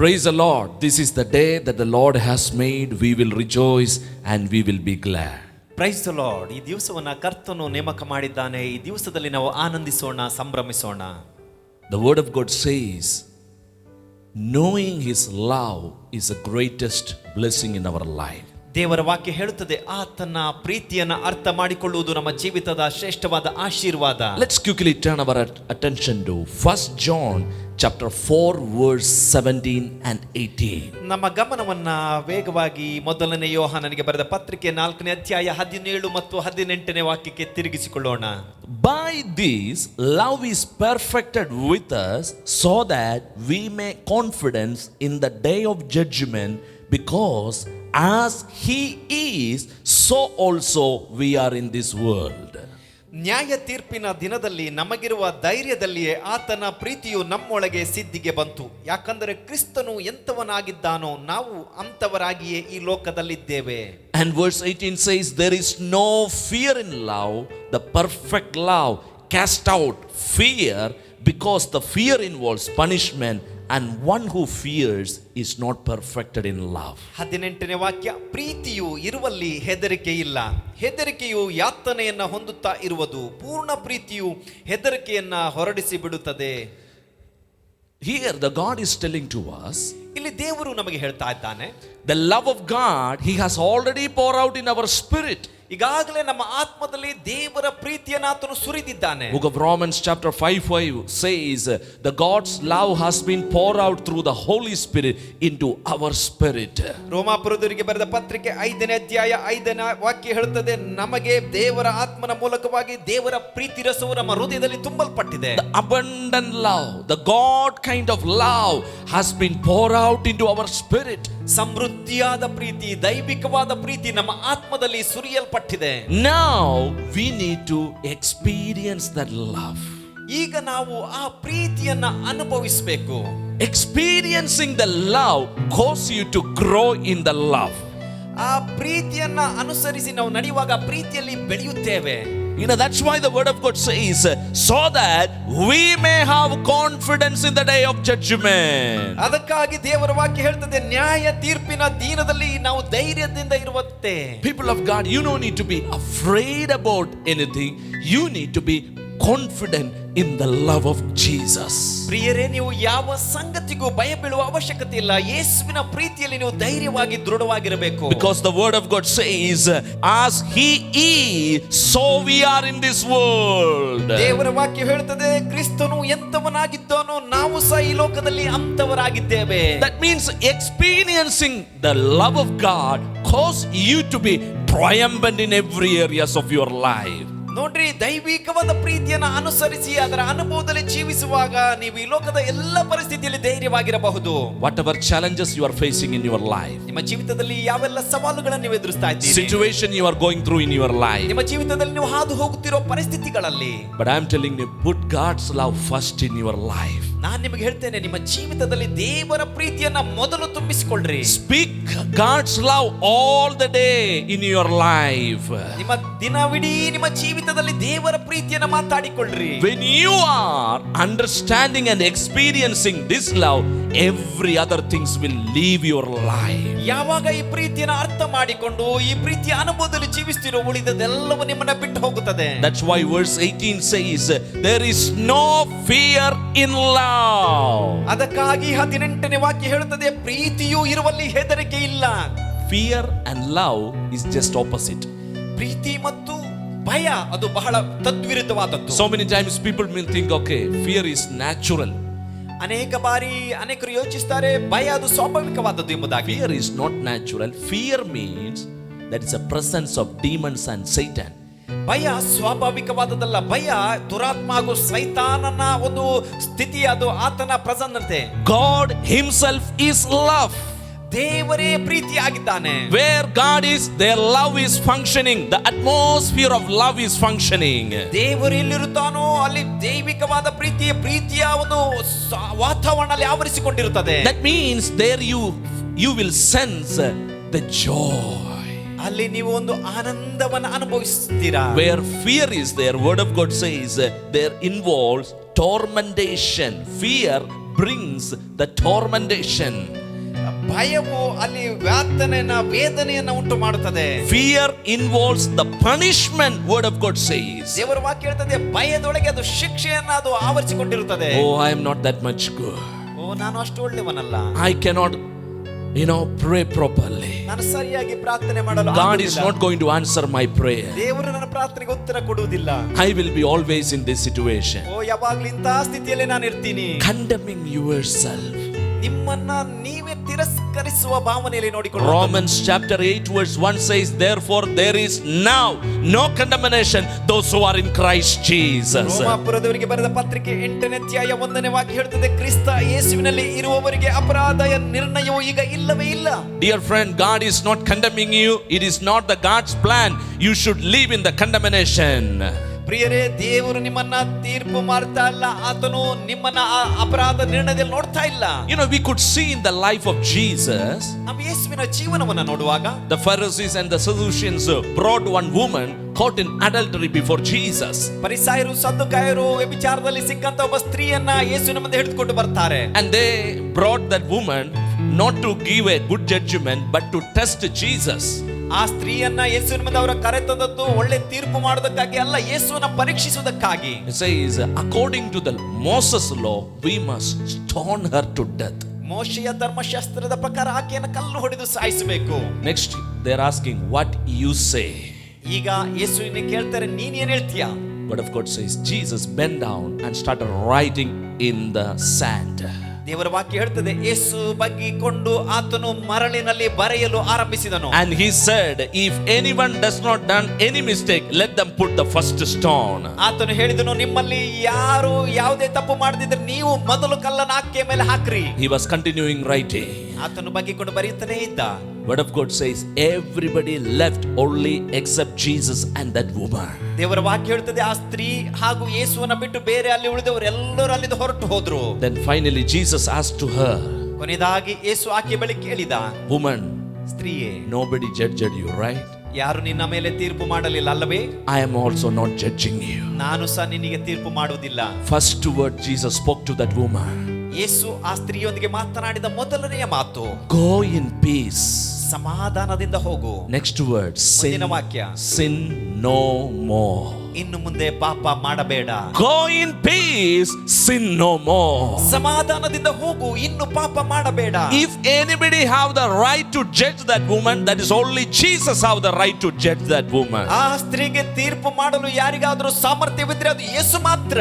Praise the Lord. This is the day that the Lord has made. We will rejoice and we will be glad. Price the lord. ಈ ದಿವಸವನ್ನ ಕರ್ತನು ನೇಮಕ ಮಾಡಿದ್ದಾನೆ. ಈ ದಿವಸದಲ್ಲಿ ನಾವು ಆನಂದಿಸೋಣ, ಸಂಭ್ರಮಿಸೋಣ. The word of God says, knowing his love is the greatest blessing in our life. ದೇವರ ವಾಕ್ಯ ಹೇಳುತ್ತದೆ, ಆತನ ಪ್ರೀತಿಯನ್ನ ಅರ್ಥ ಮಾಡಿಕೊಳ್ಳುವುದು ನಮ್ಮ ಜೀವಿತದ ಶ್ರೇಷ್ಠವಾದ ಆಶೀರ್ವಾದ. Let's quickly turn our attention to 1 John chapter 4 verse 17 and 18. ನಮ್ಮ ಗಮನವನ್ನ ವೇಗವಾಗಿ ಮೊದಲನೇ ಯೋಹಾನನಿಗೆ ಬರೆದ ಪತ್ರಿಕೆ 4ನೇ ಅಧ್ಯಾಯ 17 ಮತ್ತು 18ನೇ ವಾಕ್ಯಕ್ಕೆ ತಿರುಗಿಸಿಕೊಳ್ಳೋಣ. By this love is perfected with us, so that we may confidence in the day of judgment, because as he is, so also we are in this world. ನ್ಯಾಯ ತೀರ್ಪಿನ ದಿನದಲ್ಲಿ ನಮಗಿರುವ ಧೈರ್ಯದಲ್ಲಿಯೇ ಆತನ ಪ್ರೀತಿಯು ನಮ್ಮೊಳಗೆ ಸಿದ್ಧಿಗೆ ಬಂತು. ಯಾಕಂದರೆ ಕ್ರಿಸ್ತನು ಎಂಥವನಾಗಿದ್ದಾನೋ ನಾವು ಅಂಥವರಾಗಿಯೇ ಈ ಲೋಕದಲ್ಲಿದ್ದೇವೆ. And verse 18 says, there is no fear in love, the perfect love cast out fear, because the fear involves punishment, and one who fears is not perfected in love. 18ನೇ ವಾಕ್ಯ, ಪ್ರೀತಿಯು ಇರುವಲ್ಲಿ ಹೆದರಿಕೆ ಇಲ್ಲ, ಹೆದರಿಕೆಯು ಯಾತನೆಯನ್ನ ಹೊಂದುತ್ತಾ ಇರುವುದು, ಪೂರ್ಣ ಪ್ರೀತಿಯು ಹೆದರಿಕೆಯನ್ನ ಹೊರಡಿಸಿ ಬಿಡುತ್ತದೆ. Here the God is telling to us, ಇಲ್ಲಿ ದೇವರು ನಮಗೆ ಹೇಳ್ತಾ ಇದ್ದಾನೆ, the love of God he has already poured out in our spirit. ಈಗಾಗಲೇ ನಮ್ಮ ಆತ್ಮದಲ್ಲಿ ದೇವರ ಪ್ರೀತಿಯನ್ನು ಆತನು ಸುರಿದಿದ್ದಾನೆ. Book of Romans chapter 5 says, the God's love has been poured out through the Holy Spirit into our spirit. ರೋಮಾಪುರದವರಿಗೆ ಬರೆದ ಪತ್ರಿಕೆ 5ನೇ ಅಧ್ಯಾಯ 5ನೇ ವಾಕ್ಯ ಹೇಳುತ್ತದೆ, ನಮಗೆ ದೇವರ ಆತ್ಮನ ಮೂಲಕವಾಗಿ ದೇವರ ಪ್ರೀತಿ ರಸವು ನಮ್ಮ ಹೃದಯದಲ್ಲಿ ತುಂಬಲ್ಪಟ್ಟಿದೆ. The abundant love, the God kind of love has been poured out into our spirit. ಸಮೃದ್ಧಿಯಾದ ಪ್ರೀತಿ, ದೈವಿಕವಾದ ಪ್ರೀತಿ ನಮ್ಮ ಆತ್ಮದಲ್ಲಿ ಸುರಿಯಲ್ಪಟ್ಟಿದೆ. Now we need to experience that love. ಈಗ ನಾವು ಆ ಪ್ರೀತಿಯನ್ನ ಅನುಭವಿಸಬೇಕು. Experiencing the love causes you to grow in the love. ಆ ಪ್ರೀತಿಯನ್ನ ಅನುಸರಿಸಿ ನಾವು ನಡೆಯುವಾಗ ಪ್ರೀತಿಯಲ್ಲಿ ಬೆಳೆಯುತ್ತೇವೆ. You know, that's why the word of God says, so that we may have confidence in the day of judgment. ಅದಕ್ಕಾಗಿ ದೇವರ ವಾಕ್ಯ ಹೇಳ್ತದೆ, ನ್ಯಾಯ ತೀರ್ಪಿನ ದಿನದಲ್ಲಿ ನಾವು ಧೈರ್ಯದಿಂದ ಇರುವಂತೆ. People of God, you don't need to be afraid about anything. You need to be confident in the love of Jesus. ಪ್ರಿಯರೇ, ನೀವು ಯಾವ ಸಂಗತಿಗೂ ಭಯ ಬೀಳುವ ಅವಶ್ಯಕತೆ ಇಲ್ಲ. ಯೇಸುವಿನ ಪ್ರೀತಿಯಲ್ಲಿ ನೀವು ಧೈರ್ಯವಾಗಿ ದೃಢವಾಗಿರಬೇಕು. Because the word of God says, as he is, so we are in this world. ದೇವರ ವಾಕ್ಯ ಹೇಳುತ್ತದೆ, ಕ್ರಿಸ್ತನು ಎಂತವನಾಗಿದ್ದಾನೋ ನಾವು ಸಹ ಈ ಲೋಕದಲ್ಲಿ ಅಂತವರಾಗಿದ್ದೇವೆ. That means experiencing the love of God causes you to be triumphant in every areas of your life. ನೋಡ್ರಿ, ದೈವಿಕವಾದ ಪ್ರೀತಿಯನ್ನು ಅನುಸರಿಸಿ ಅದರ ಅನುಭವದಲ್ಲಿ ಜೀವಿಸುವಾಗ ನೀವು ಈ ಲೋಕದ ಎಲ್ಲ ಪರಿಸ್ಥಿತಿಯಲ್ಲಿ ಧೈರ್ಯವಾಗಿರಬಹುದು. Whatever challenges you are facing in your life, ನಿಮ್ಮ ಜೀವಿತದಲ್ಲಿ ಯಾವೆಲ್ಲ ಸವಾಲುಗಳನ್ನು ನೀವು ಎದುರಿಸ್ತಾ ಇದ್ದೀರಿ, situation you are going through in your life, ನಿಮ್ಮ ಜೀವಿತದಲ್ಲಿ ನೀವು ಹಾದು ಹೋಗುತ್ತಿರೋ ಪರಿಸ್ಥಿತಿಗಳಲ್ಲಿ, but I am telling you, put God's love first in your life. ನಾನು ನಿಮಗೆ ಹೇಳ್ತೇನೆ, ನಿಮ್ಮ ಜೀವಿತದಲ್ಲಿ ದೇವರ ಪ್ರೀತಿಯನ್ನ ಮೊದಲು ತುಂಬಿಸಿಕೊಳ್ಳ್ರಿ. Speak God's love all the day in your life. ನಿಮ್ಮ ದಿನವಿಡೀ ನಿಮ್ಮ ಜೀವಿತದಲ್ಲಿ ದೇವರ ಪ್ರೀತಿಯನ್ನ ಮಾತಾಡಿಕೊಳ್ಳ್ರಿ. When you are understanding and experiencing this love, every other things will leave your life. ಯಾವಾಗ ಈ ಪ್ರೀತಿಯನ್ನ ಅರ್ಥ ಮಾಡಿಕೊಂಡು ಈ ಪ್ರೀತಿಯ ಅನುಭವದಲ್ಲಿ ಜೀವಿಸ್ತಿರೋ, ಉಳಿದದೆಲ್ಲವೂ ನಿಮ್ಮನ್ನ ಬಿಟ್ಟು ಹೋಗುತ್ತದೆ. That's why verse 18 says, there is no fear in love. ಅದಕ್ಕಾಗಿ 18ನೇ ವಾಕ್ಯ ಹೇಳುತ್ತದೆ, ಪ್ರೀತಿಯು ಇರುವಲ್ಲಿ ಹೆದರಿಕೆ ಇಲ್ಲ. Fear and love is just opposite. ಪ್ರೀತಿ ಮತ್ತು ಭಯ ಅದು ಬಹಳ ತದ್ವಿರುದ್ಧವಾದದ್ದು. So many times people may think, okay, fear is natural. ಅನೇಕ ಬಾರಿ ಅನೇಕರು ಯೋಚಿಸುತ್ತಾರೆ, ಭಯ ಅದು ಸ್ವಾಭಾವಿಕವಾದದ್ದು ಎಂಬುದಾಗಿ. Fear is not natural. Fear means that is a presence of demons and Satan. ಭಯ ಸ್ವಾಭಾವಿಕವಾದದಲ್ಲ. ಭಯ ದುರಾತ್ಮ ಹಾಗೂ ಸೈತಾನನ ಒಂದು ಸ್ಥಿತಿ, ಅದು ಆತನ ಪ್ರಸನ್ನತೆ. God himself is love. ದೇವರೇ ಪ್ರೀತಿಯಾಗಿದ್ದಾನೆ. Where God is, their love is functioning. The atmosphere of love is functioning. ದೇವರು ಎಲ್ಲಿರುತ್ತಾನೋ ಅಲ್ಲಿ ದೈವಿಕವಾದ ಪ್ರೀತಿಯ ಒಂದು ವಾತಾವರಣದಲ್ಲಿ ಆವರಿಸಿಕೊಂಡಿರುತ್ತದೆ. That means there you will sense the joy. ಅಲ್ಲಿ ನೀವು ಒಂದು ಆನಂದವನ್ನು ಅನುಭವಿಸ್ತೀರಾ. Where fear is there, word of God says, there involves tormentation. Fear brings the tormentation. ಭಯವು ಅಲ್ಲಿ ವೇದನೆಯನ್ನ ಉಂಟು ಮಾಡುತ್ತದೆ. Fear involves the punishment, word of God says. ದೇವರ ವಾಕ್ಯ ಹೇಳ್ತದೆ ಭಯದೊಳಗೆ ಅದು ಶಿಕ್ಷೆಯನ್ನ ಅದು ಆವರಿಸಿಕೊಂಡಿರುತ್ತದೆ. Oh, I am not that much good. ನಾನು ಅಷ್ಟು ಒಳ್ಳೆಯವನಲ್ಲ. I cannot pray properly. ನಾನು ಸರಿಯಾಗಿ ಪ್ರಾರ್ಥನೆ ಮಾಡಲು God is not going to answer my prayer. ದೇವರು ನನ್ನ ಪ್ರಾರ್ಥನೆಗೆ ಉತ್ತರ ಕೊಡುವುದಿಲ್ಲ. I will be always in this situation. ಯಾವಾಗಲೂ ಇಂತಹ ಸ್ಥಿತಿಯಲ್ಲಿ ನಾನು ಇರ್ತೀನಿ. Condemning yourself. ನಿಮ್ಮನ್ನ ನೀವೇ ತಿರಸ್ಕರಿಸುವ ಭಾವನೆಯಲ್ಲಿ ನೋಡಿಕೊಳ್ಳಿ. Romans chapter 8 verse 1 says, therefore there is now no condemnation those who are in Christ Jesus. ರೋಮಾಪುರದವರಿಗೆ ಬರೆದ ಪತ್ರಿಕೆ 8ನೇ ಅಧ್ಯಾಯ 1ನೇ ವಾಕ್ಯ ಹೇಳ್ತದೆ, ಕ್ರಿಸ್ತ ಯೇಸುವಿನಲ್ಲಿ ಇರುವವರಿಗೆ ಅಪರಾಧದ ನಿರ್ಣಯವು ಈಗ ಇಲ್ಲವೇ ಇಲ್ಲ. Dear friend, God is not condemning you. It is not the God's plan you should live in the condemnation. ಪ್ರಿಯರೇ, ದೇವರು ನಿಮ್ಮನ್ನ ತೀರ್ಪು ಮಾಡ್ತಾ ಇಲ್ಲ, ಆತನು ನಿಮ್ಮನ್ನ ಅಪರಾಧ ನಿರ್ಣಯದಲ್ಲಿ ನೋಡ್ತಾ ಇಲ್ಲ. We could see in the life of Jesus, ನಾವು ಯೇಸುವಿನ ಜೀವನವನ್ನ ನೋಡುವಾಗ, the Pharisees and the Sadducees brought one woman caught in adultery before Jesus. ಫರಿಸಾಯರು ಸದ್ದುಕಾಯರು ವ್ಯಭಿಚಾರದಲ್ಲಿ ಸಿಕ್ಕಂತ ಒಬ್ಬ ಸ್ತ್ರೀಯನ್ನ ಯೇಸುವಿನ ಮುಂದೆ ಹಿಡಿದುಕೊಂಡು ಬರ್ತಾರೆ. And they brought that woman not to give a good judgment but to test Jesus. ಆ ಸ್ತ್ರೀಯನ್ನ ಯೇಸುವಿನ ಮುಂದೆ ಅವರ ಕರೆತಂದದ್ದು ಒಳ್ಳೆ ತೀರ್ಪು ಮಾಡೋದಕ್ಕಾಗಿ ಅಲ್ಲ, ಯೇಸುವನ್ನ ಪರೀಕ್ಷಿಸುವುದಕ್ಕಾಗಿ. It says, according to the Moses law, we must stone her to death. ಮೋಶೆಯ ಧರ್ಮಶಾಸ್ತ್ರದ ಪ್ರಕಾರ ಆಕೆಯನ್ನು ಕಲ್ಲು ಹೊಡೆದು ಸಾಯಿಸಬೇಕು. Next, they are asking, what you say? ಈಗ ಯೇಸುವಿನ ಕೇಳ್ತಾರೆ, ನೀನ್ ಏನ್ ಹೇಳ್ತೀಯ? Word of God says, Jesus bent down and started writing in the sand. ದೇವರ ವಾಕ್ಯ ಹೇಳ್ತದೆ, ಯೇಸು ಬಗ್ಗಿಕೊಂಡು ಆತನು ಮರಳಿನಲ್ಲಿ ಬರೆಯಲು ಆರಂಭಿಸಿದನು. And he said, if anyone does not done any mistake, let them put the first stone. ಆತನು ಹೇಳಿದನು, ನಿಮ್ಮಲ್ಲಿ ಯಾರು ಯಾವುದೇ ತಪ್ಪು ಮಾಡದಿದ್ರೆ ನೀವು ಮೊದಲು ಕಲ್ಲನ್ನು ಆಕೆಯ ಮೇಲೆ ಹಾಕ್ರಿ. He was continuing writing. ಆತನು ಬಗ್ಗಿಕೊಂಡು ಬರೆಯುತ್ತಾನೇ ಇದ್ದ. Word of God says, everybody left only except Jesus and that woman. ದೇವರ ವಾಕ್ಯ ಹೇಳ್ತದೆ, ಆ ಸ್ತ್ರೀ ಹಾಗೂ ಯೇಸುವನ್ನ ಬಿಟ್ಟು ಬೇರೆ ಅಲ್ಲಿ ಉಳಿದವರು ಎಲ್ಲರೂ ಅಲ್ಲಿಂದ ಹೊರಟು ಹೋದ್ರು. Then finally Jesus asked to her, ಕೊನೆಯದಾಗಿ ಯೇಸು ಆಕೆಯ ಬಳಿ ಕೇಳಿದ, woman, ಸ್ತ್ರೀಯೇ, nobody judged you, right? ಯಾರು ನಿನ್ನ ಮೇಲೆ ತೀರ್ಪು ಮಾಡಲಿಲ್ಲ ಅಲ್ಲವೇ? I am also not judging you. ನಾನು ಸಹ ನಿನಗೆ ತೀರ್ಪು ಮಾಡುವುದಿಲ್ಲ. First word Jesus spoke to that woman. ಯೇಸು ಆ ಸ್ತ್ರೀಯೊಂದಿಗೆ ಮಾತನಾಡಿದ ಮೊದಲನೆಯ ಮಾತು, go in peace. ಸಮಾಧಾನದಿಂದ ಹೋಗು. Next word, sin no more. ಇನ್ನು ಮುಂದೆ ಪಾಪ ಮಾಡಬೇಡ. Go in peace, sin no more. ಸಮಾಧಾನದಿಂದ ಹೋಗು, ಇನ್ನು ಪಾಪ ಮಾಡಬೇಡ. If anybody have the right to judge that woman, that is only Jesus have the right to judge that woman. ಆ ಸ್ತ್ರೀಗೆ ತೀರ್ಪು ಮಾಡಲು ಯಾರಿಗಾದರೂ ಸಾಮರ್ಥ್ಯವಿದ್ರೆ ಅದು ಯೇಸು ಮಾತ್ರ.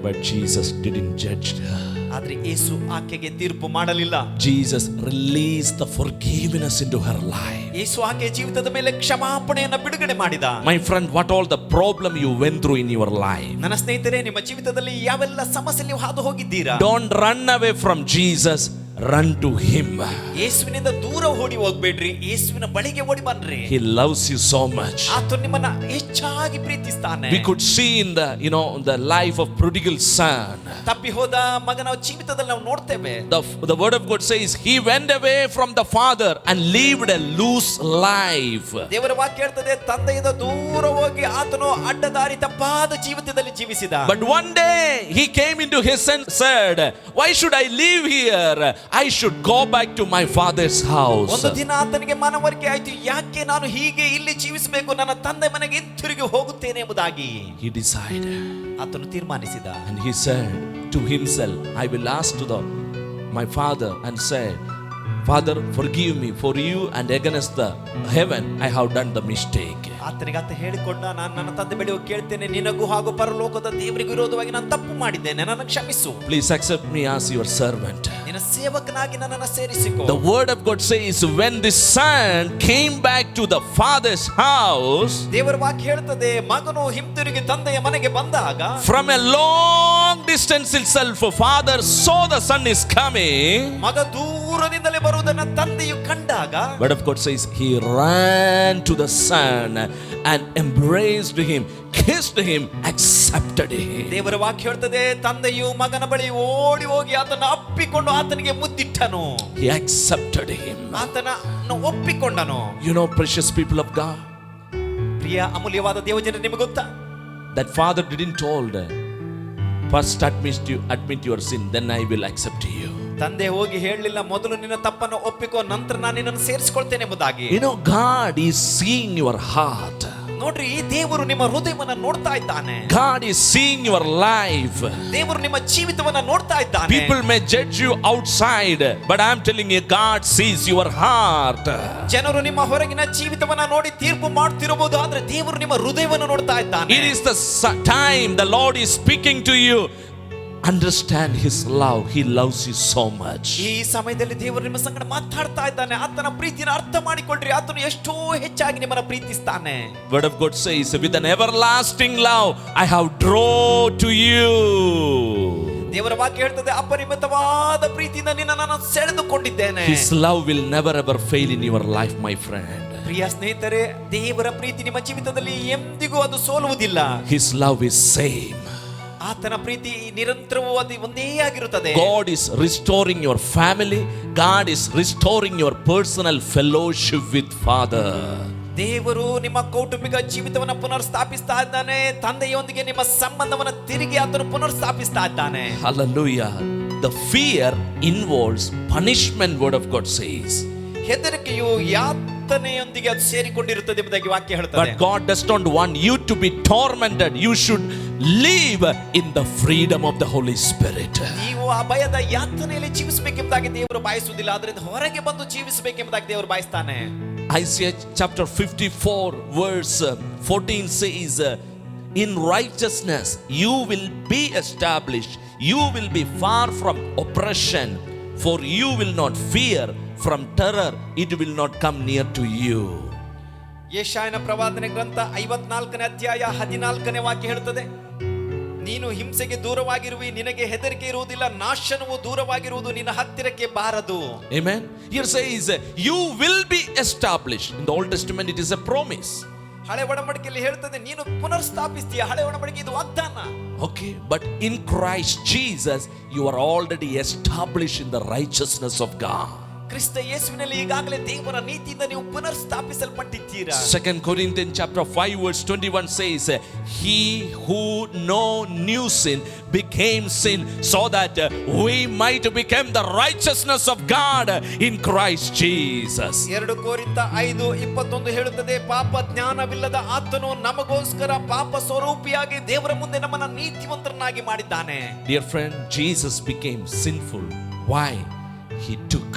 But Jesus didn't judge her. ಆದ್ರೆ ಯೇಸು ಆಕೆಗೆ ತೀರ್ಪು ಮಾಡಲಿಲ್ಲ. Jesus released the forgiveness into her life. ಯೇಸು ಆಕೆಯ ಜೀವಿತದ ಮೇಲೆ ಕ್ಷಮಾಪಣೆಯನ್ನು ಬಿಡುಗಡೆ ಮಾಡಿದ. My friend, what all the problem you went through in your life? ನನ್ನ ಸ್ನೇಹಿತರೆ, ನಿಮ್ಮ ಜೀವಿತದಲ್ಲಿ ಯಾವೆಲ್ಲ ಸಮಸ್ಯೆ ನೀವು ಹಾದು ಹೋಗಿದ್ದೀರಾ? Don't run away from Jesus. Run to him. ಯೇಸುವಿನಿಂದ ದೂರ ಓಡಿ ಹೋಗಬೇಡ್ರಿ, ಯೇಸುವಿನ ಬಳಿಗೆ ಓಡಿ ಬನ್ರಿ. He loves you so much. ಆತನು ನಿಮ್ಮನ್ನ ಹೆಚ್ಚಾಗಿ ಪ್ರೀತಿಸ್ತಾನೆ. We could see in the life of prodigal son. ತಪ್ಪಿ ಹೋದ ಮಗನ ಜೀವಿತದಲ್ಲಿ ನಾವು ನೋಡ್ತೇವೆ. The word of God says he went away from the father and lived a loose life. ದೇವರ ವಾಕ್ಯ ಹೇಳ್ತದೆ, ತಂದೆಯಿಂದ ದೂರ ಹೋಗಿ ಆತನು ಅಡ್ಡದಾರಿ ತಪ್ಪಾದ ಜೀವಿತದಲ್ಲಿ ಜೀವಿಸಿದ. But one day he came into his sense, said, why should I live here? I should go back to my father's house. ಒಂದು ದಿನ ಆತನಿಗೆ ಮನವರಿಕೆ ಆಯಿತು, ಯಾಕೆ ನಾನು ಹೀಗೆ ಇಲ್ಲಿ ಜೀವಿಸಬೇಕು, ನನ್ನ ತಂದೆ ಮನೆಗೆ ಹಿಂತಿರುಗಿ ಹೋಗುತ್ತೇನೆ ಎಂಬುದಾಗಿ. He decided. ಆತನು ತೀರ್ಮಾನಿಸಿದ. And he said to himself, I will ask to my father and say, Father, forgive me, for you and against the heaven I have done the mistake. ಆತನಿಗೆ ಆತ ಹೇಳಿಕೊಂಡ, ನಾನು ನನ್ನ ತಂದೆ ಬಳಿ ಹೋಗಿ ಕೇಳ್ತೇನೆ, ನಿನಗೂ ಹಾಗೂ ಪರಲೋಕದ ದೇವರಿಗೂ ವಿರೋಧವಾಗಿ ನಾನು ತಪ್ಪು ಮಾಡಿದ್ದೇನೆ, ನನ್ನ ಕ್ಷಮಿಸು. Please accept me as your servant. ನಿನ್ನ ಸೇವಕನಾಗಿ ನನ್ನನ್ನು ಸೇರಿಸಿಕೊ. The word of God says, when the son came back to the father's house, ದೇವರ ವಾಕ್ಯ ಹೇಳ್ತದೆ, ಮಗನು ಹಿಂತಿರುಗಿ ತಂದೆಯ ಮನೆಗೆ ಬಂದಾಗ, from a long distance itself, father saw the son is coming. ಮಗ ದೂರದಿಂದಲೇ ಬರುವುದನ್ನು ತಂದೆಯು ಕಂಡಾಗ, word of God says he ran to the son and embraced him, kissed him, accepted him. ದೇವರ ವಾಕ್ಯ ಹೇಳ್ತದೆ, ತಂದೆಯು ಮಗನ ಬಳಿ ಓಡಿ ಹೋಗಿ ಆತನ ಅಪ್ಪಿಕೊಂಡು ಆತನಿಗೆ ಮುದ್ದಿಟ್ಟನು. He accepted him. ಆತನನ್ನು ಒಪ್ಪಿಕೊಂಡನು. Precious people of God, ಪ್ರಿಯ ಅಮೂಲ್ಯವಾದ ದೇವಜನರೇ, ನಿಮಗೆ ಗೊತ್ತಾ, that father didn't told First admit your sin, then I will accept you. ತಂದೆ ಹೋಗಿ ಹೇಳಲಿಲ್ಲ, ಮೊದಲು ನಿನ್ನ ತಪ್ಪನ್ನು ಒಪ್ಪಿಕೋ, ನಂತರ ನಾನು ನಿನ್ನನ್ನು ಸೇರಿಸಿಕೊಳ್ತೇನೆ ಎಂಬುದಾಗಿ. You know, God is seeing your heart. ನೋಡ್ರಿ, ದೇವರು ನಿಮ್ಮ ಹೃದಯವನ್ನ ನೋಡ್ತಾ ಇದ್ದಾನೆ. God is seeing your life. ದೇವರು ನಿಮ್ಮ ಜೀವಿತವನ್ನ ನೋಡ್ತಾ ಇದ್ದಾನೆ. People may judge you outside, but I am telling you, God sees your heart. ಜನರು ನಿಮ್ಮ ಹೊರಗಿನ ಜೀವಿತವನ್ನ ನೋಡಿ ತೀರ್ಪು ಮಾಡ್ತಿರಬಹುದು, ಆದ್ರೆ ದೇವರು ನಿಮ್ಮ ಹೃದಯವನ್ನು ನೋಡ್ತಾ ಇದ್ದಾನೆ. It is the time the Lord is speaking to you. Understand His love. He loves you so much. ಈ ಸಮಯದಲ್ಲಿ ದೇವರು ನಿಮ್ಮ ಸಂಗಡ ಮಾತಾಡ್ತಾ ಇದ್ದಾನೆ. ಆತನ ಪ್ರೀತಿಯನ್ನು ಅರ್ಥ ಮಾಡಿಕೊಳ್ಳ್ರಿ. ಆತನು ಎಷ್ಟೋ ಹೆಚ್ಚಾಗಿ ನಿಮ್ಮನ್ನು ಪ್ರೀತಿಸ್ತಾನೆ. Word of God says, with an everlasting love I have drawn to you. ದೇವರ ವಾಕ್ಯ ಹೇಳ್ತದೆ, ಅಪರಿಮಿತವಾದ ಪ್ರೀತಿಯಿಂದ ನಿನ್ನನ್ನು ನಾನು ಸೆಳೆದುಕೊಂಡಿದ್ದೇನೆ. His love will never ever fail in your life, my friend. ಪ್ರಿಯ ಸ್ನೇಹಿತರೆ, ದೇವರ ಪ್ರೀತಿ ನಿಮ್ಮ ಜೀವಿತದಲ್ಲಿ ಎಂದಿಗೂ ಅದು ಸೋಲುವುದಿಲ್ಲ. His love is same. ಆತನ ಪ್ರೀತಿ ನಿರಂತರವೂ ಅದು ಒಂದೇ ಆಗಿರುತ್ತದೆ. God is restoring your family. God is restoring your personal fellowship with Father. ದೇವರು ನಿಮ್ಮ ಕೌಟುಂಬಿಕ ಜೀವಿತವನ್ನು ಪುನರ್ ಸ್ಥಾಪಿಸ್ತಾ ಇದ್ದಾನೆ. ತಂದೆಯೊಂದಿಗೆ ನಿಮ್ಮ ಸಂಬಂಧವನ್ನು ತಿರುಗಿ ಆತನು ಪುನರ್ ಸ್ಥಾಪಿಸ್ತಾ ಇದ್ದಾನೆ. Hallelujah. The fear involves punishment, word of God says. ಹೆದರಿಕೆಯು ಯಾತನೆಯೊಂದಿಗೆ ಅದು ಸೇರಿಕೊಂಡಿರುತ್ತದೆ ಎಂಬುದಾಗಿ ವಾಕ್ಯ ಹೇಳ್ತದೆ. But God does not want you to be tormented. You should live in the freedom of the Holy Spirit. ನೀವು ಆ ಭಯದ ಯಾತನೆಯಲ್ಲಿ ಜೀವಿಸಬೇಕೆಂಬುದಾಗಿ ದೇವರು ಬಯಸುವುದಿಲ್ಲ, ಅದರಿಂದ ಹೊರಗೆ ಬಂದು ಜೀವಿಸಬೇಕೆಂಬುದಾಗಿ ದೇವರು ಬಯಸ್ತಾನೆ. Isaiah chapter 54 verse 14 says, in righteousness you will be established. You will be far from oppression, for you will not fear from terror. It will not come near to you. ಯೆಶಾಯನ ಪ್ರವಾದನೆ ಗ್ರಂಥ 54ನೇ ಅಧ್ಯಾಯ 14ನೇ ವಾಕ್ಯ ಹೇಳುತ್ತದೆ, ನೀನು ಹಿಂಸೆಗೆ ದೂರವಾಗಿರುವಿ, ನಿನಗೆ ಹೆದರಿಕೆ ಇರುವುದಿಲ್ಲ, ನಾಶನವು ದೂರವಾಗಿರುವುದು ನಿನ್ನ ಹತ್ತಿರಕ್ಕೆ ಬಾರದು. Amen. Here says you will be established. In the Old Testament it is a promise. ಹಳೆ ಒಡಂಬಡಿಕೆಯಲ್ಲಿ ಹೇಳ್ತದೆ, ನೀನು ಪುನರ್ ಸ್ಥಾಪಿಸ್ತೀಯ. ಹಳೆ ಒಡಂಬಡಿಕೆ ಇದು ವಾಗ್ದಾನ. Okay, but in Christ Jesus you are already established in the righteousness of God. ಕ್ರಿಸ್ತ ಯೇಸುವಿನಲ್ಲಿ ಈಗಾಗಲೇ ದೇವರ ನೀತಿಯಿಂದ ನೀವು ಪುನರ್ ಸ್ಥಾಪಿಸಲ್ಪಟ್ಟಿದ್ದೀರಾ. 2 Corinthians chapter 5 verse 21 says, he who know new sin became sin so that we might become the righteousness of God in Christ Jesus. 2 ಕೊರಿಂಥ 5:21 ಹೇಳುತ್ತದೆ, ಪಾಪ ಜ್ಞಾನವಿಲ್ಲದ ಆತನು ನಮಗೋಸ್ಕರ ಪಾಪ ಸ್ವರೂಪಿಯಾಗಿ ದೇವರ ಮುಂದೆ ನಮ್ಮನ್ನು ನೀತಿವಂತರನ್ನಾಗಿ ಮಾಡಿದ್ದಾನೆ. Dear friend, Jesus became sinful. Why? He took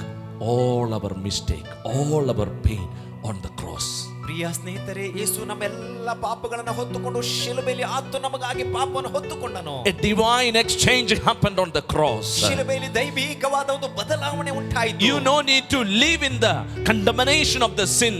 all our mistake, all our pain on the cross. ಪ್ರಿಯ ಸ್ನೇಹಿತರೆ, ಯೇಸು ನಮ್ಮೆಲ್ಲ ಪಾಪಗಳನ್ನು ಹೊತ್ತುಕೊಂಡು ಶಿಲುಬೆಯಲ್ಲಿ ಆತ ನಮಗಾಗಿ ಪಾಪವನ್ನು ಹೊತ್ತುಕೊಂಡನು. A divine exchange happened on the cross. ಶಿಲುಬೆಯಲ್ಲಿ ದೈವಿಕವಾದ ಒಂದು ಬದಲಾವಣೆ ಉಂಟಾಯಿತು. You no need to live in the condemnation of the sin.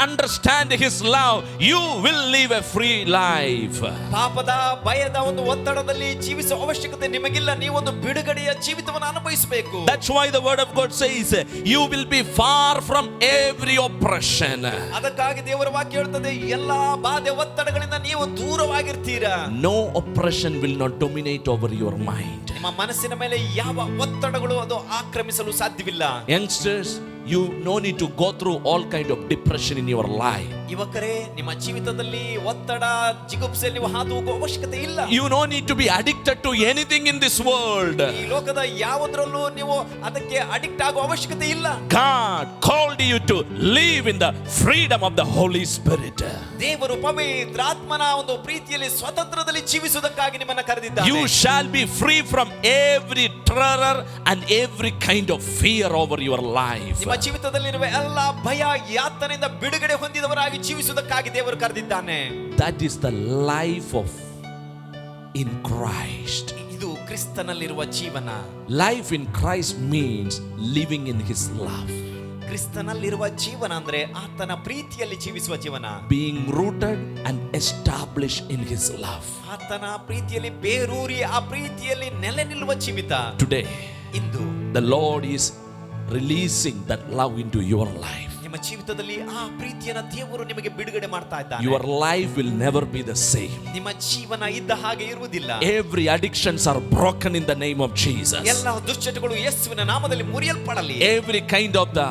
Understand His love. You will live a free life. ಪಾಪದ ಭಯದ ಒಂದು ಒತ್ತಡದಲ್ಲಿ ಜೀವಿಸುವ ಅವಶ್ಯಕತೆ ನಿಮಗಿಲ್ಲ. ನೀವು ಒಂದು ಬಿಡುಗಡೆಯ ಜೀವಿತವನ್ನು ಅನುಭವಿಸಬೇಕು. That's why the word of God says, you will be far from every oppression. ಅದಕ್ಕಾಗಿ ದೇವರ ವಾಕ್ಯ ಹೇಳುತ್ತದೆ, ಎಲ್ಲಾ ಬಾಧೆ ಒತ್ತಡಗಳಿಂದ ನೀವು ದೂರವಾಗಿರ್ತೀರಾ. No oppression will not dominate over your mind. ನಿಮ್ಮ ಮನಸ್ಸಿನ ಮೇಲೆ ಯಾವ ಒತ್ತಡಗಳು ಅದು ಆಕ್ರಮಿಸಲು ಸಾಧ್ಯವಿಲ್ಲ. Youngsters, you no need to go through all kind of depression in your life. ಯುವಕರೇ, ನಿಮ್ಮ ಜೀವಿತದಲ್ಲಿ ಒತ್ತಡ ಜಿಗುಪ್ಸೆ ನೀವು ಹಾದು ಹೋಗುವ ಅವಶ್ಯಕತೆ ಇಲ್ಲ. You no need to be addicted to anything in this world. ಈ ಲೋಕದ ಯಾವುದರಲ್ಲೂ ನೀವು ಅದಕ್ಕೆ ಅಡಿಕ್ಟ್ ಆಗುವ ಅವಶ್ಯಕತೆ ಇಲ್ಲ. God called you to live in the freedom of the Holy Spirit. ದೇವರು ಪವಿತ್ರಾತ್ಮನ ಒಂದು ಪ್ರೀತಿಯಲ್ಲಿ ಸ್ವತಂತ್ರದಲ್ಲಿ ಜೀವಿಸುವುದಕ್ಕಾಗಿ ನಿಮ್ಮನ್ನು ಕರೆದಿದ್ದಾನೆ. You shall be free from every terror and every kind of fear over your life. ನಿಮ್ಮ ಜೀವಿತದಲ್ಲಿರುವ ಎಲ್ಲ ಭಯ ಯಾತನೆಯಿಂದ ಬಿಡುಗಡೆ ಹೊಂದಿದವರಾಗಿ ಜೀವಿಸುವುದಕ್ಕಾಗಿ ದೇವರು ಕರೆದಿದ್ದಾನೆ. That is the life of in Christ. ಇದು ಕ್ರಿಸ್ತನಲ್ಲಿರುವ ಜೀವನ. Life in Christ means living in His love. ಕ್ರಿಸ್ತನಲ್ಲಿರುವ ಜೀವನ ಅಂದ್ರೆ ಆತನ ಪ್ರೀತಿಯಲ್ಲಿ ಜೀವಿಸುವ ಜೀವನ. Being rooted and established in His love. ಆತನ ಪ್ರೀತಿಯಲ್ಲಿ ಬೇರೂರಿ ಆ ಪ್ರೀತಿಯಲ್ಲಿ ನೆಲೆ ನಿಲ್ಲುವ ಜೀವಿತ. Today, into the Lord is releasing that love into your life. ನಿಮ್ಮ ಜೀವಿತದಲ್ಲಿ ಆ ಪ್ರೀತಿಯನ್ನು ದೇವರು ನಿಮಗೆ ಬಿಡುಗಡೆ ಮಾಡ್ತಾ ಇದ್ದಾನೆ. Your life will never be the same. ನಿಮ್ಮ ಜೀವನ ಇದ್ದ ಹಾಗೆ ಇರುವುದಿಲ್ಲ. Every addictions are broken in the name of Jesus. ಎಲ್ಲ ದುಶ್ಚಟಗಳು ಯೇಸುವಿನ ನಾಮದಲ್ಲಿ ಮುರಿಯಲ್ಪಡಲಿ. Every kind of the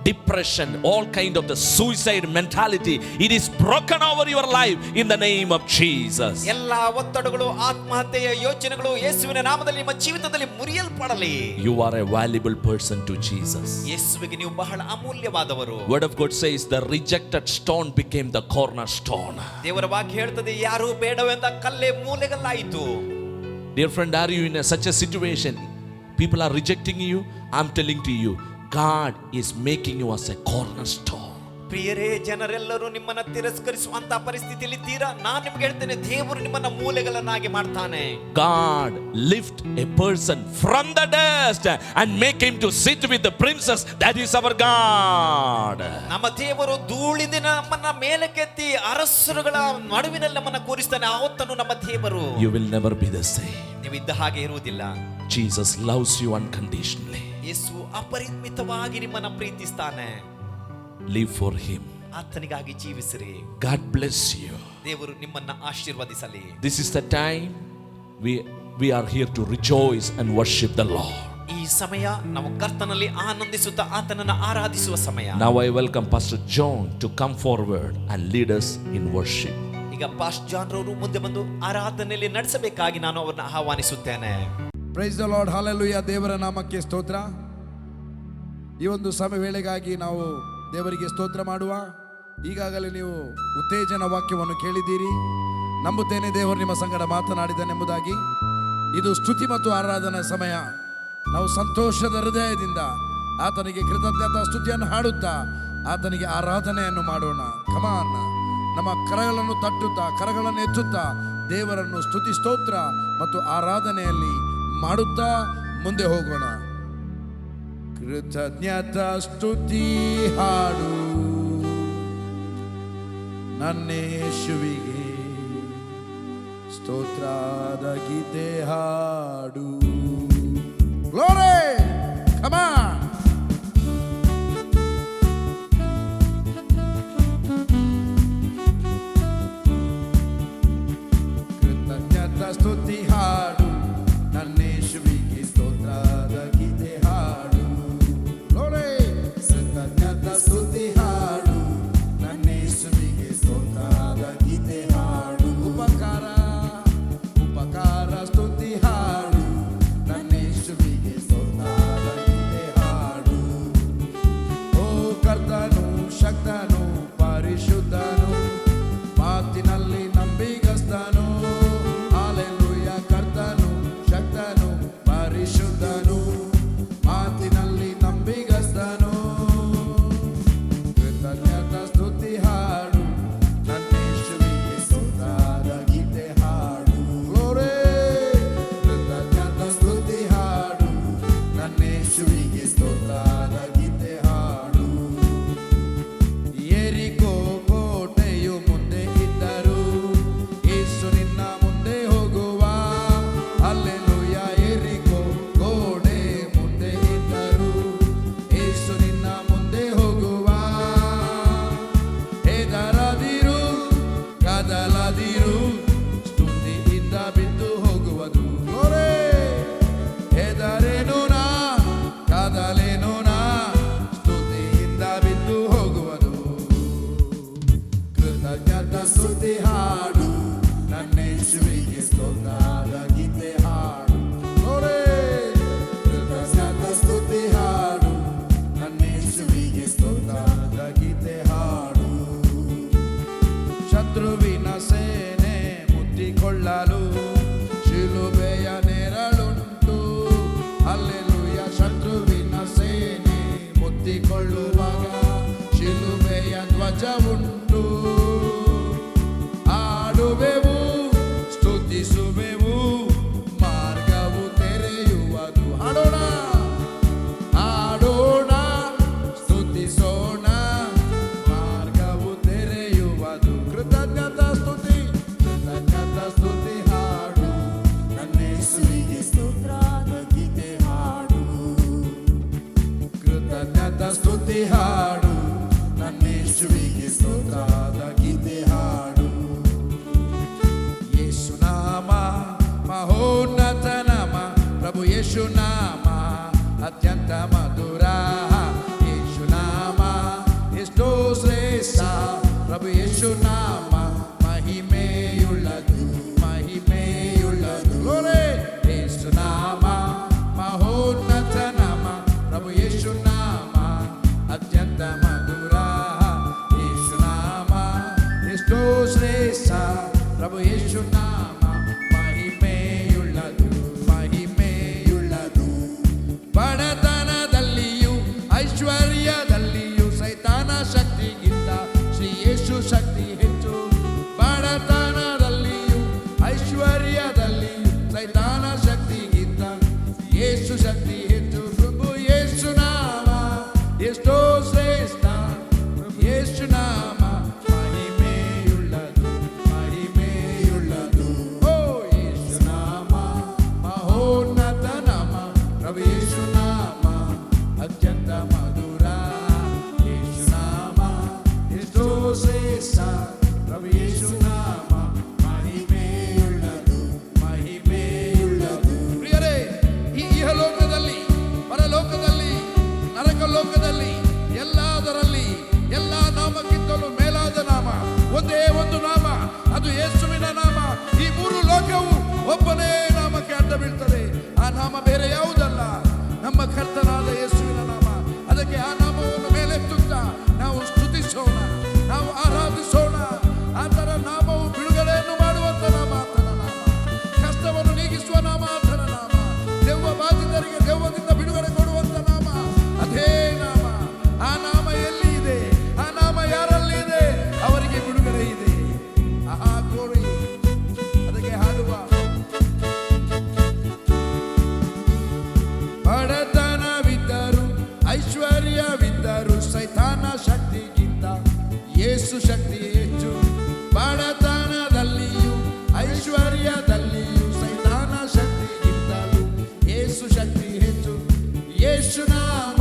depression, all kind of the suicide mentality, it is broken over your life in the name of Jesus. ಎಲ್ಲಾ ಒತ್ತಡಗಳು, ಆತ್ಮಹತ್ಯೆಯ ಯೋಚನೆಗಳು ಯೇಸುವಿನ ನಾಮದಲ್ಲಿ ನಿಮ್ಮ ಜೀವಿತದಲ್ಲಿ ಮುರಿಯಲ್ಪಡಲಿ. You are a valuable person to Jesus. ಯೇಸುವಿಗೆ ನೀವು ಬಹಳ ಅಮೂಲ್ಯವಾದವರು. Word of God says the rejected stone became the cornerstone. ದೇವರ ವಾಕ್ಯ ಹೇಳ್ತದೆ, ಯಾರು ಬೇಡವೆಂದ ಕಲ್ಲೇ ಮೂಲೆಗಲ್ಲಾಯಿತು. Dear friend, are you in such a situation? People are rejecting you. I'm telling to you, God is making you as a cornerstone. ಪ್ರಿಯರೇ, ಜನರೆಲ್ಲರೂ ನಿಮ್ಮನ್ನ ತಿರಸ್ಕರಿಸುವಂತ ಪರಿಸ್ಥಿತಿಯಲ್ಲಿ ಇದ್ದೀರಾ. ನಾನು ನಿಮ್ಗೆ ಹೇಳ್ತೇನೆ, ದೇವರು ನಿಮ್ಮನ್ನ ಮೂಲೆಗಳನ್ನಾಗಿ ಮಾಡ್ತಾನೆ. God lift a person from the dust and make him to sit with the princess. That is our God. ನಮ್ಮ ದೇವರು ಧೂಳಿಂದ ನಮ್ಮನ್ನ ಮೇಲಕ್ಕೆತ್ತಿ ಅರಸರುಗಳ ನಡುವಿನಲ್ಲಿ ನಮ್ಮನ್ನ ಕೂರಿಸ್ತಾನೆ. ಆವತ್ತನು ನಮ್ಮ ದೇವರು. You will never be the same. ನೀವು ಇದ್ದ ಹಾಗೆ ಇರುವುದಿಲ್ಲ. Jesus loves you unconditionally. ಯೇಸು ಅಪರಿಮಿತವಾಗಿ ನಿಮ್ಮನ್ನ ಪ್ರೀತಿಸ್ತಾನೆ. Live for him. ಆತನಿಗಾಗಿ ಜೀವಿಸಿರಿ. God bless you. ದೇವರು ನಿಮ್ಮನ್ನ ಆಶೀರ್ವದಿಸಲಿ. This is the time we are here to rejoice and worship the Lord. ಈ ಸಮಯ ನಾವು ಕರ್ತನಲ್ಲಿ ಆನಂದಿಸುತ್ತಾ ಆತನನ್ನು ಆರಾಧಿಸುವ ಸಮಯ. Now I welcome Pastor John to come forward and lead us in worship. ಈಗ ಪಾಸ್ಟರ್ ಜಾನ್ ರವರು ಮುಂದೆ ಬಂದು ಆರಾಧನೆಯಲ್ಲಿ ನಡೆಸಬೇಕಾಗಿ ನಾನು ಅವರನ್ನು ಆಹ್ವಾನಿಸುತ್ತೇನೆ. Praise the Lord, hallelujah. ದೇವರ ನಾಮಕ್ಕೆ ಸ್ತೋತ್ರ. ಈ ಒಂದು ಸಮಯ ವೇಳೆಗಾಗಿ ನಾವು ದೇವರಿಗೆ ಸ್ತೋತ್ರ ಮಾಡುವ. ಈಗಾಗಲೇ ನೀವು ಉತ್ತೇಜನ ವಾಕ್ಯವನ್ನು ಕೇಳಿದ್ದೀರಿ. ನಂಬುತ್ತೇನೆ ದೇವರು ನಿಮ್ಮ ಸಂಗಡ ಮಾತನಾಡಿದನೆಂಬುದಾಗಿ. ಇದು ಸ್ತುತಿ ಮತ್ತು ಆರಾಧನಾ ಸಮಯ. ನಾವು ಸಂತೋಷದ ಹೃದಯದಿಂದ ಆತನಿಗೆ ಕೃತಜ್ಞತಾ ಸ್ತುತಿಯನ್ನು ಹಾಡುತ್ತಾ ಆತನಿಗೆ ಆರಾಧನೆಯನ್ನು ಮಾಡೋಣ. ಕಮಾನ್, ನಮ್ಮ ಕರಗಳನ್ನು ತಟ್ಟುತ್ತಾ, ಕರಗಳನ್ನು ಎತ್ತುತ್ತಾ ದೇವರನ್ನು ಸ್ತುತಿ, ಸ್ತೋತ್ರ ಮತ್ತು ಆರಾಧನೆಯಲ್ಲಿ ಮಾಡುತ್ತಾ ಮುಂದೆ ಹೋಗೋಣ. ಕೃತಜ್ಞತಾ ಸ್ತುತಿ ಹಾಡು ನನ್ನೇಶುವಿಗೆ, ಸ್ತೋತ್ರದ ಗೀತೆ ಹಾಡು. Glory, come on. ಕೃತಜ್ಞತಾ ಸ್ತುತಿ ಹಾಡು ನನ್ನೇಶುವಿಗೆ, ಸ್ತೋತ್ರದ ಗೀತೆ ಹಾಡು. ಕೃತಜ್ಞತಾ ಸ್ತುತಿ ಹಾಡು ನನ್ನೇಶುವಿಗೆ, ಸ್ತೋತ್ರದ ಗೀತೆ ಹಾಡು. ಉಪಕಾರ ಸ್ತುತಿ ಹಾಡು ನನ್ನೇಶುವಿಗೆ, ಸ್ತೋತ್ರದ ಗೀತೆ ಹಾಡು. ಓ ಕರ್ತನು ಶಕ್ತನು ಪರಿಶುದ್ಧನು, ಮಾತಿನಲ್ಲಿ ನಂಬಿಗಸ್ತನು. ಹಲ್ಲೆಲೂಯಾ. ಕರ್ತನು ಶಕ್ತನು ಪರಿಶುದ್ಧನು, ಮಾತಿನಲ್ಲಿ ನಂಬಿಗಸ್ತನು. ಕೃತಜ್ಞತಾ ಸ್ತುತಿ ಹಾಡು ನನ್ನೇಶುವಿಗೆ, ಸ್ತೋತ್ರದ ಗೀತೆ ಹಾಡು. ಗ್ಲೋರಿ. ಕೃತಜ್ಞತಾ ಸ್ತುತಿ ಹಾಡು ನನ್ನೇಶುವಿಗೆ, ಸ್ತೋತ್ರದ ಗೀತೆ ಹಾಡು. ಯೆರಿಕೋ ಕೋಟೆಯು ಮುಂದೆ ಇದ್ದರು, ಯೇಸು ನಿನ್ನ ಮುಂದೆ ಹೋಗುವ. ಹಲ್ಲೆಲೂಯಾ. ಯೆರಿಕೋ ಗೋಡೆ ಮುಂದೆ ಇದ್ದರು, ಯೇಸು ನಿನ್ನ ಮುಂದೆ ಹೋಗುವ. ಹೆದರದಿರು, ಕದಲದಿರು, ಸ್ತುತಿಯಿಂದ ಬಿದ್ದು ಹೋಗುವುದು. ಗ್ಲೋರಿ. ಹೆದರೇನು ನಾ, ಕದಲೇನು ನಾ, ಸ್ತುತಿಯಿಂದ ಬಿದ್ದು ಹೋಗುವುದು. ಕೃತಜ್ಞತಾ ಸ್ತುತಿ ಹಾಡು ನನ್ನೇಶುವಿಗೆ, ಸ್ತೋತ್ರದ ಗೀತೆ ಹಾಡು. ಗ್ಲೋರಿ. ಕೃತಜ್ಞತಾ ಸ್ತುತಿ ಹಾಡು ನನ್ನೇಶುವಿಗೆ, ಸ್ತೋತ್ರದ ಗೀತೆ ಹಾಡು. ಶತ್ರುವಿನ ಸೇನೆ ಮುತ್ತಿಕೊಳ್ಳಲು ಶಿಲುಬೆಯ ನೆರಳುಂಟು. ಹಲ್ಲೆಲೂಯಾ. ಶತ್ರುವಿನ ಸೇನೆ ಮುತ್ತಿಕೊಳ್ಳುವಾಗ ಶಿಲುಬೆಯ ಧ್ವಜವುಂಟು. ಆಡುವೆವು, ಸ್ತುತಿಸುವೆವು, ಮಾರ್ಗವು ತೆರೆಯುವುದು. ಹಾಡೋಣ, ಆಡೋಣ, ಸ್ತುತಿಸೋಣ, ಮಾರ್ಗವು ತೆರೆಯುವುದು. ಕೃತಜ್ಞತಾ ಸ್ತುತಿ, ಕೃತಜ್ಞತಾ ಸ್ತುತಿ ಹಾಡು ನನ್ನೇಶುವಿಗೆ, ಸ್ತೋತ್ರದ ಗೀತೆ ಹಾಡು. ಕೃತಜ್ಞತಾ ಸ್ತುತಿ ಹಾಡು ನನ್ನೇಶುವಿಗೆ, ಸ್ತೋತ್ರದ ಪ್ರಭು ಯೇಸು ನಾಮ ಮಹಿಮೆಯುಳ್ಳದು, ಮಹಿಮೆಯುಳ್ಳದು. Glory. ಯೇಸು ನಾಮ ಮಹೋನ್ನತ ನಾಮ, ಪ್ರಭು ಯೇಸು ನಾಮ ಅತ್ಯಂತ ಮಧುರ. ಯೇಸು ನಾಮ ಎಷ್ಟೋ ಶ್ರೇಷ್ಠ, ಪ್ರಭು ಯೇಸು ನಾಮ ಮಹಿಮೆಯುಳ್ಳದು, ಮಹಿಮೆಯುಳ್ಳದು. ಬಡತನದಲ್ಲಿಯೂ ಐಶ್ವರ್ಯದಲ್ಲಿಯೂ ಸೈತಾನ ಶಕ್ತಿಗಿಂತ ಶ್ರೀ ಯೇಸು ಶಕ್ತಿ ಹೆಚ್ಚು. ಬಡತನದಲ್ಲಿಯೂ ಐಶ್ವರ್ಯದಲ್ಲಿಯೂ ಸೈತಾನ ಶಕ್ತಿಗಿಂತ ಯೇಸು ಶಕ್ತಿ ಹೆಚ್ಚು. ಪ್ರಭು ಯೇಸು ನಾಮ ಎಷ್ಟೋ ಶ್ರೇಷ್ಠ, ಪ್ರಭು ಯೇಸು ನಾಮ ಮಹಿಮೆಯುಳ್ಳದು, ಮಹಿಮೆಯುಳ್ಳದು. ಓ ಯೇಸು ನಾಮ ಮಹೋನ್ನತ ನಾಮ, ಪ್ರಭು ಯೇಸು ನಾಮ ಅತ್ಯಂತ ಮಧುರ. ಯೇಸು ನಾಮ ಎಷ್ಟೋ ಶ್ರೇಷ್ಠ, ಪ್ರಭು ಯೇಸು ನಾಮ ಮಹಿಮೆಯುಳ್ಳದು, ಮಹಿಮೆಯುಳ್ಳದು. ಪ್ರಿಯರೇ, ಈ ಇಹಲೋಕದಲ್ಲಿ, ಪರಲೋಕದಲ್ಲಿ, ನರಕ ಲೋಕದಲ್ಲಿ, ಎಲ್ಲದರಲ್ಲಿ ಎಲ್ಲ ನಾಮಕ್ಕಿಂತಲೂ ಮೇಲಾದ ನಾಮ ಒಂದೇ ಒಂದು ನಾಮ, ಅದು ಯೇಸುವಿನ ನಾಮ. ಈ ಮೂರು ಲೋಕವು ಒಬ್ಬನೇ ನಾಮಕ್ಕೆ ಅಡ್ಡ ಬೀಳ್ತದೆ. ಆ ನಾಮ ಬೇರೆ ಯಾವುದಲ್ಲ, ನಮ್ಮ ಕರ್ತನಾದ ಯೇಸುವಿನ ನಾಮ. ಅದಕ್ಕೆ ಆ ನಾಮವನ್ನು ಮೇಲೆತ್ತುತ್ತಾ ನಾವು ಸ್ತುತಿಸೋಣ, ನಾವು ಆರಾಧಿಸೋಣ. ಆತನ ನಾಮವು ಬಿಡುಗಡೆಯನ್ನು ಮಾಡುವಂತ ನಾಮ, ಆತನ ನಾಮ ಕಷ್ಟವನ್ನು ನೀಗಿಸುವ ನಾಮ, ಆತನ ನಾಮ ದೆವ್ವ ಬಾಧಿತರಿಗೆ ದೆವ್ವದಿಂದ ಬಿಡುಗಡೆ ಕೊಡುವಂತ ನಾಮ, ಅದೇ ನಾಮ. ಆ ನಾಮ ಎಲ್ಲಿ ಇದೆ, ಆ ನಾಮ ಯಾರಲ್ಲಿ ಇದೆ, ಅವರಿಗೆ ಬಿಡುಗಡೆ ಇದೆ. ಆಹಾ ಗ್ಲೋರಿ. ಅದಕ್ಕೆ ಹಾಡುವ, ಬಡತನವಿದ್ದರು ಐಶ್ವರ್ಯವಿದ್ದರು ಸೈತಾನ ಶಕ್ತಿಗಿಂತ ಯೇಸು ಶಕ್ತಿ ಹೆಚ್ಚು. ಬಡತನದಲ್ಲಿಯೂ ಐಶ್ವರ್ಯದಲ್ಲಿಯೂ ಸೈತಾನ ಶಕ್ತಿಗಿಂತಲೂ ಯೇಸು ಶಕ್ತಿ ಹೆಚ್ಚು. ಯೇಸು ನಾಮ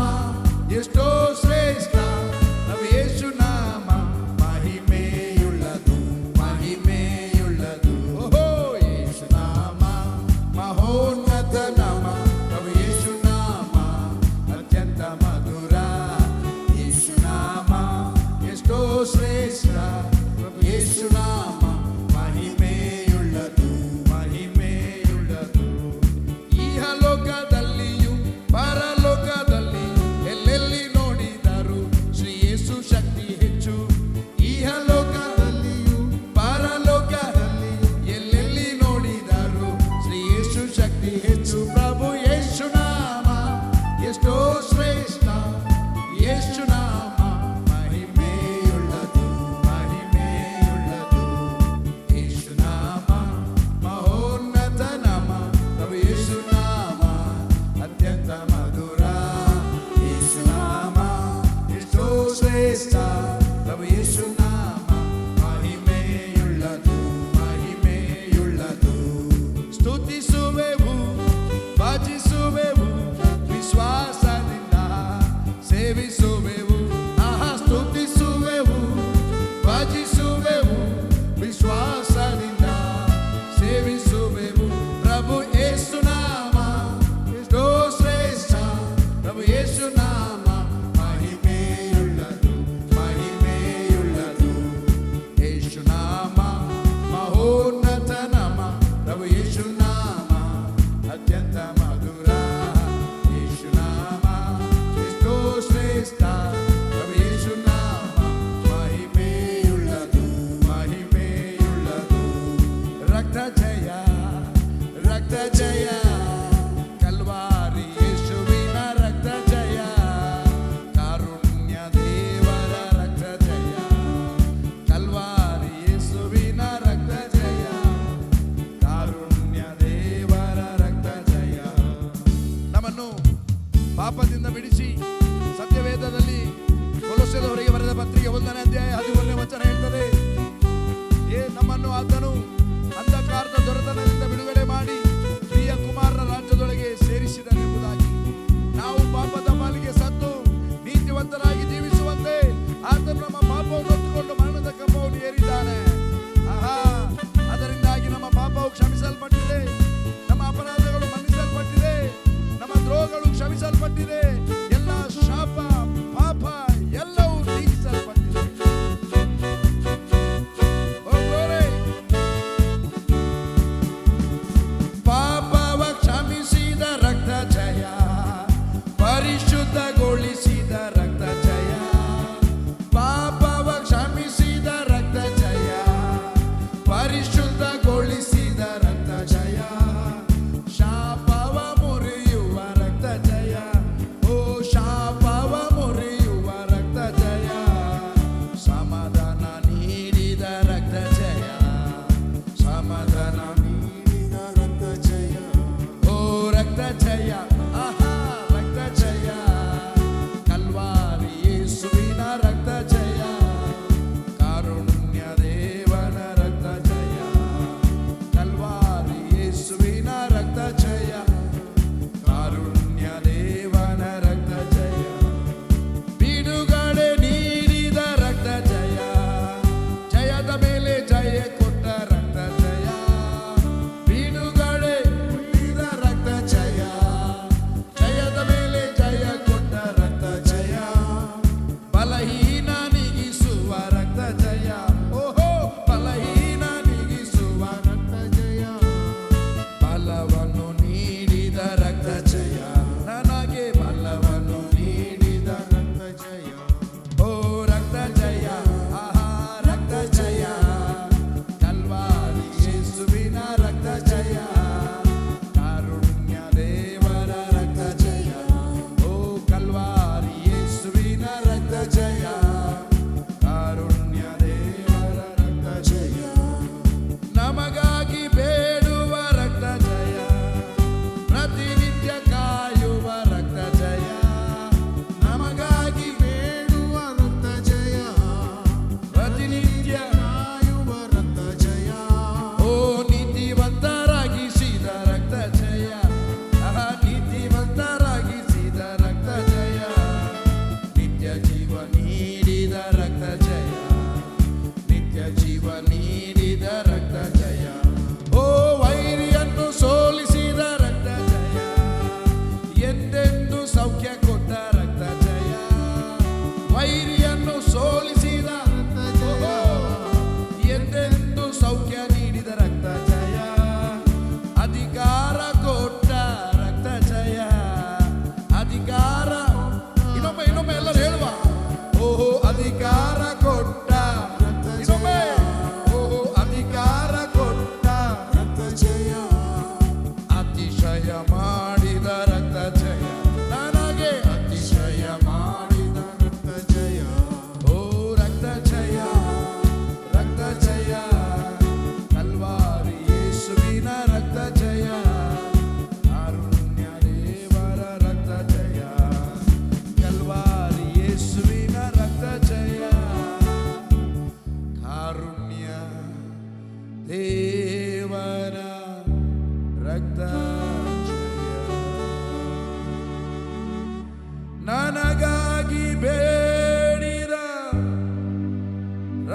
ಎಷ್ಟೋ ಶ್ರೇಷ್ಠ, ಪ್ರಭು ಯೇಸು ನಾಮ ಮಹಿಮೆಯುಳ್ಳದು, ಮಹಿಮೆಯುಳ್ಳದು. ಓಹೋ ಯೇಸು ನಾಮ ಮಹೋನ್ನತ ನಾಮ, ಪ್ರಭು ಯೇಸು ನಾಮ ಅತ್ಯಂತ ಮಧುರ. ಯೇಸು ನಾಮ ಎಷ್ಟೋ ಶ್ರೇಷ್ಠ, ಪ್ರಭು ಯೇಸು ನಾಮ ಮಹಿಮೆಯುಳ್ಳದು, ಮಹಿಮೆಯುಳ್ಳದು. ಇಹಲೋಕದಲ್ಲಿಯೂ ಪರಲೋಕದಲ್ಲಿಯೂ ಎಲ್ಲೆಲ್ಲಿ ನೋಡಿದರು ಶ್ರೀ ಯೇಸು ಶಕ್ತಿ ಹೆಚ್ಚು. ಇಹಲೋಕದಲ್ಲಿಯೂ ಪರಲೋಕದಲ್ಲಿಯೂ ಎಲ್ಲೆಲ್ಲಿ ನೋಡಿದರು ಶ್ರೀ ಯೇಸು ಶಕ್ತಿ ಹೆಚ್ಚು. ಪ್ರಭು ಯೇಸು ನಾಮ ಎಷ್ಟೋ ಶ್ರೇಷ್ಠ, ಯೇಸು ನಾಮ ಮಹಿಮೆಯುಳ್ಳದು, ಮಹಿಮೆಯುಳ್ಳದು. ಯೇಸು ನಾಮ ಮಹೋನ್ನತ ನಾಮ, ಪ್ರಭು ಯೇಸು ನಾಮ ಅತ್ಯಂತ ಮಧುರ. ಯೇಸು ನಾಮ ಎಷ್ಟೋ ಶ್ರೇಷ್ಠ, ಪ್ರಭು ಯೇಸು ನಾಮ ಮಹಿಮೆಯುಳ್ಳದು, ಮಹಿಮೆಯುಳ್ಳದು. ಸ್ತುತಿಸುವೆವು, ಭಜಿಸುವೆವು, ವಿಶ್ವಾಸದಿಂದ ಸೇವಿಸುವೆವು. ಆಹಾ ಸ್ತುತಿಸುವೆವು, ಭಜಿಸುವೆವು, ವಿಶ್ವಾಸದಿಂದ ಸೇವಿಸುವೆವು. ಪ್ರಭು ಯೇಸು ನಾಮ ಎಷ್ಟೋ ಶ್ರೇಷ್ಠ, ಪ್ರಭು ಯೇಸು ನಾಮ ಮಹಿಮೆಯುಳ್ಳದು, ಮಹಿಮೆಯುಳ್ಳದು. ಯೇಸು ನಾಮ ಮಹೋನ್ನತ ನಾಮ, ಪ್ರಭು ಯೇಸು ನಾಮ ಅತ್ಯಂತ ಮಧುರ. ಯೇಸು ನಾಮ ಎಷ್ಟೋ ಶ್ರೇಷ್ಠ, ಪ್ರಭು ಯೇಸು ನಾಮ ಮಹಿಮೆಯುಳ್ಳದು, ಮಹಿಮೆಯುಳ್ಳದು. ರಕ್ತ ಜಯ, ರಕ್ತ ಜಯ, ಕಲ್ವಾರಿ ಯೇಸುವಿನ ರಕ್ತ ಜಯ, ಕಾರುಣ್ಯ ದೇವರ ರಕ್ತ ಜಯ, ಕಲ್ವಾರಿ ಯೇಸುವಿನ ರಕ್ತ ಜಯ, ಕಾರುಣ್ಯ ದೇವರ ರಕ್ತ ಜಯ. ನಮ್ಮನ್ನು ಪಾಪದಿಂದ ಬಿಡಿಸಿ ಸತ್ಯವೇದದಲ್ಲಿ ಕೊಲೊಸ್ಸೆಯವರಿಗೆ ಬರೆದ ಪತ್ರಿಕೆ 1ನೇ ಅಧ್ಯಾಯ 11ನೇ ವಚನ ಹೇಳ್ತದೆ, ನಮ್ಮನ್ನು ಆತನು ಅಂಧಕಾರದ ದೊರೆತನದಿಂದ ಬಿಡುಗಡೆ ಮಾಡಿ ಪ್ರಿಯ ಕುಮಾರನ ರಾಜ್ಯದೊಳಗೆ ಸೇರಿಸಿದನೆಂಬುದಾಗಿ. ನಾವು ಪಾಪದ ಪಾಲಿಗೆ ಸತ್ತು ನೀತಿವಂತರಾಗಿ ಜೀವಿಸುವಂತೆ ಆತನು ನಮ್ಮ ಪಾಪವನ್ನು ಹೊತ್ತುಕೊಂಡು ಮರಣದ ಕಂಬವನ್ನು ಏರಿದ್ದಾನೆ. ಆಹಾ, ಅದರಿಂದಾಗಿ ನಮ್ಮ ಪಾಪವು ಕ್ಷಮಿಸಲ್ಪಟ್ಟಿದೆ, ನಮ್ಮ ಅಪರಾಧಗಳು ಮನ್ನಿಸಲ್ಪಟ್ಟಿದೆ, ನಮ್ಮ ದ್ರೋಹಗಳು ಕ್ಷಮಿಸಲ್ಪಟ್ಟಿದೆ, ಎಲ್ಲ ಶಾಪ ಪಾಪ ಎಲ್ಲವೂ ನೀಗಿಸಲ್ಪಟ್ಟಿದೆ.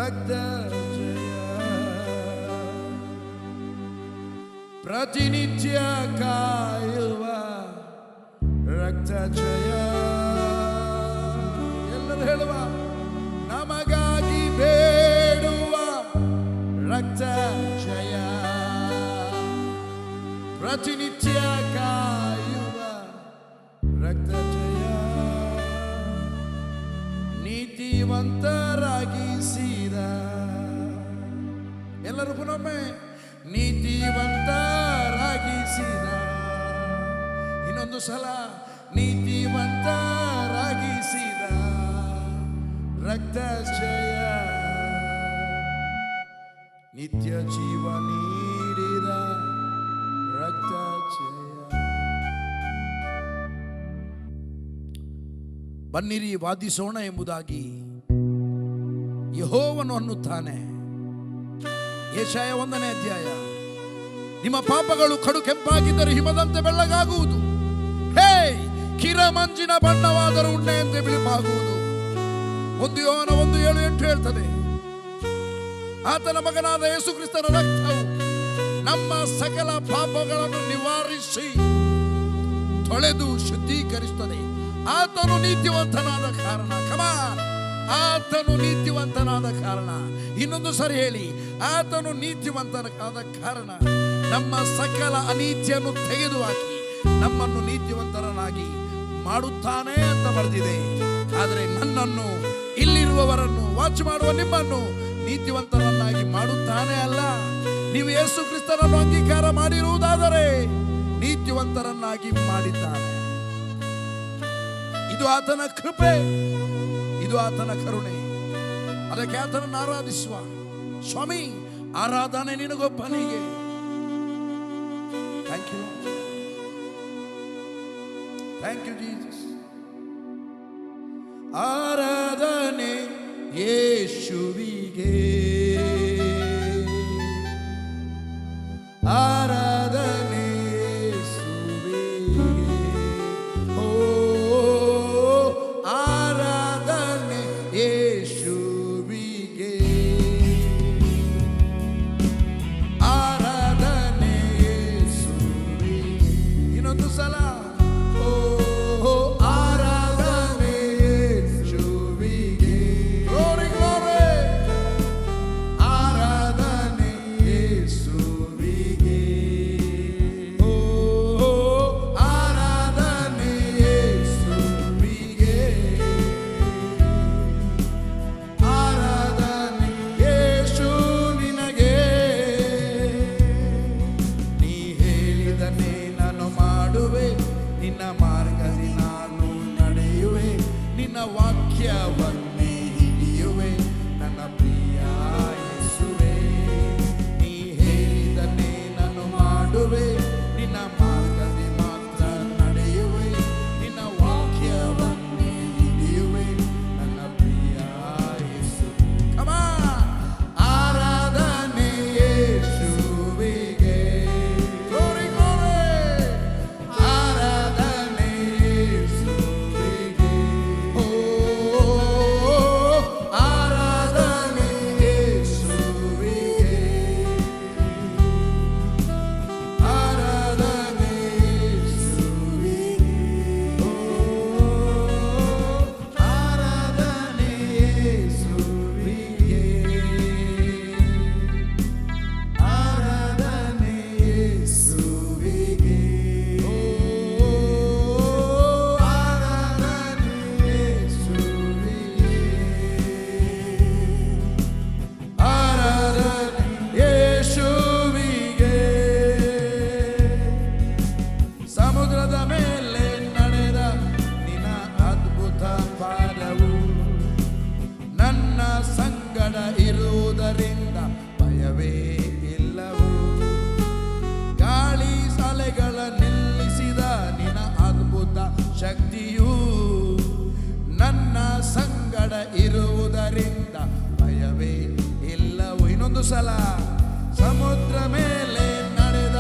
ರಕ್ತ ಜಯ ಪ್ರತಿನಿತ್ಯ ಕಾಯುವ ರಕ್ತ ಜಯ ಎಲ್ಲರೂ ಹೇಳುವ ನಮಗಾಗಿ ಬೇಡುವ ರಕ್ತ ಜಯ ಪ್ರತಿನಿತ್ಯ ಕಾಯುವ ರಕ್ತ ಜಯ ನೀತಿವಂತರಾಗಿಸಿದ ಎಲ್ಲರೂ ಪುನೊಮ್ಮೆ ನೀತಿವಂತರಾಗಿಸಿದ ಇನ್ನೊಂದು ಸಲ ನೀತಿವಂತರಾಗಿಸಿದ ರಕ್ತ ಜಯ ನಿತ್ಯ ಜೀವ ನೀಡಿದ ರಕ್ತ ಜಯ ಬನ್ನಿರಿ ವಾದಿಸೋಣ ಎಂಬುದಾಗಿ ಯೆಹೋವನು ಅನ್ನುತ್ತಾನೆ. ಯೆಶಾಯ 1ನೇ ಅಧ್ಯಾಯ. ನಿಮ್ಮ ಪಾಪಗಳು ಕಡು ಕೆಂಪಾಗಿದ್ದರೆ ಹಿಮದಂತೆ ಬೆಳ್ಳಗಾಗುವುದು, ಹೇ ಕಿರಮಂಜಿನ ಬಣ್ಣವಾದರೂ ಉಣ್ಣೆಯಂತೆ ಬಿಳುಪಾಗುವುದು. 1 ಯೋಹನ 1:7-8 ಹೇಳ್ತದೆ. ಆತನ ಮಗನಾದ ಯೇಸು ಕ್ರಿಸ್ತನ ರಕ್ತವು ನಮ್ಮ ಸಕಲ ಪಾಪಗಳನ್ನು ನಿವಾರಿಸಿ ತೊಳೆದು ಶುದ್ಧೀಕರಿಸುತ್ತದೆ. ಆತನು ನೀತಿವಂತನಾದ ಕಾರಣ. ಕಮಾನ್, ಆತನು ನೀತಿವಂತನಾದ ಕಾರಣ. ಇನ್ನೊಂದು ಸರಿ ಹೇಳಿ, ಆತನು ನೀತಿವಂತನಾದ ಕಾರಣ ನಮ್ಮ ಸಕಲ ಅನೀತಿಯನ್ನು ತೆಗೆದುಹಾಕಿ ನಮ್ಮನ್ನು ನೀತಿವಂತರನ್ನಾಗಿ ಮಾಡುತ್ತಾನೆ ಅಂತ ಬರೆದಿದೆ. ಆದರೆ ನನ್ನನ್ನು, ಇಲ್ಲಿರುವವರನ್ನು, ವಾಚ್ ಮಾಡುವ ನಿಮ್ಮನ್ನು ನೀತಿವಂತರನ್ನಾಗಿ ಮಾಡುತ್ತಾನೆ ಅಲ್ಲ. ನೀವು ಯೇಸು ಕ್ರಿಸ್ತನನ್ನು ಅಂಗೀಕಾರ ಮಾಡಿರುವುದಾದರೆ ನೀತಿವಂತರನ್ನಾಗಿ ಮಾಡಿದ್ದಾನೆ. ಇದು ಆತನ ಕೃಪೆ, ಇದು ಆತನ ಕರುಣೆ. ಅದಕ್ಕೆ ಆತನನ್ನು ಆರಾಧಿಸುವ. ಸ್ವಾಮಿ, ಆರಾಧನೆ ನಿನಗೊಬ್ಬನಿಗೆ. Thank you, thank you Jesus. ಆರಾಧನೆ ಯೇಸುವಿಗೆ, ಆರಾಧನೆ ಯೇಸುವಿಗೆ. ಓ ಆರಾಧನೆ ಯೇಸುವಿಗೆ, ಆರಾಧನೆ ಯೇಸುವಿಗೆ. ಇನ್ನೊಂದು ಸಲ ಓ ಆರಾಧನೆ ಯೇಸುವಿಗೆ. Glory glory. ಆರಾಧನೆ ಯೇಸುವಿಗೆ. ಓ ಆರಾಧನೆ ಯೇಸುವಿಗೆ. ಆರಾಧನೆ ಯೇಸು ನಿನಗೆ. ನೀ ಹೇಳಿದನೆ ನಾನು ಮಾಡುವೆ, ನಿನ್ನ ಮಾರ್ಗದಿ ನಾನು ನಡೆಯುವೆ, ನಿನ್ನ ವಾಕ್ಯವನ್ನೇ ಹಿಡಿಯುವೆ ನನ್ನ ಪ್ರಿಯ ಯೇಸುವೆ. ನೀ ಹೇಳಿದನೆ ನಾನು ಮಾಡುವೆ, ನಿನ್ನ ಮಾರ್ಗದಿ ಮಾತ್ರ ನಡೆಯುವೆ, ನಿನ್ನ ವಾಕ್ಯವನ್ನೇ ಹಿಡಿಯುವೆ ನನ್ನ ಪ್ರಿಯ ಯೇಸು. Come on! ಆರಾಧನೆ ಯೇಸುವಿಗೆ. Glory, glory. ಆರಾಧನೆ ಯೇಸುವಿಗೆ. ಓ ಆರಾಧನೆ ಯೇಸುವಿಗೆ. ಆರಾಧನೆ ಯೇಸುವಿಗೆ. ಓ ಆರಾಧನೆ ಯೇಸುವಿಗೆ. ಆರಾಧನೆ ಯೇಸುವಿಗೆ. ಓ ಆರಾಧನೆ ಯೇಸುವಿಗೆ. ಆರಾಧನೆ ಯೇಸುವಿಗೆ. ಸಮುದ್ರದ ಮೇಲೆ ನಡೆದ ನಿನ್ನ ಅದ್ಭುತ ಪಾದವು ನನ್ನ ಸಂಗಡ ಇರುವುದರಿಂದ ಭಯವೇ ಇಲ್ಲವು. ಗಾಳಿ ಅಲೆಗಳ ನಿಲ್ಲಿಸಿದ ನಿನ್ನ ಅದ್ಭುತ ಶಕ್ತಿಯು ನನ್ನ ಸಂಗಡ ಇರುವುದರಿಂದ ಭಯವೇ ಇಲ್ಲವು. ಇನ್ನೊಂದು ಸಲ, ಸಮುದ್ರ ಮೇಲೆ ನಡೆದ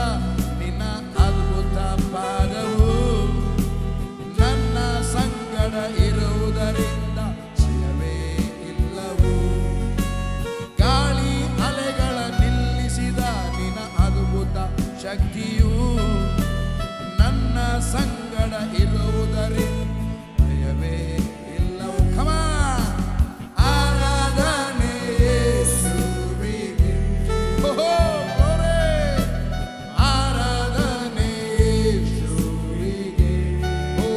ನಿನ್ನ ಅದ್ಭುತ ಪಾದವು ನನ್ನ ಸಂಗಡ ಇರುವುದರಿಂದ ಭಯವೇ ಇಲ್ಲವು. ಶಕ್ತಿಯು ನನ್ನ ಸಂಗಡ ಇರುವುದರಿಂದ ಭಯವೇ ಇಲ್ಲವು. ಕಮ ಆರಾಧನೆ ಯೇಸುವಿಗೆ. ಓಹೋ ಗ್ಲೋರಿ. ಆರಾಧನೆ ಯೇಸುವಿಗೆ. ಓ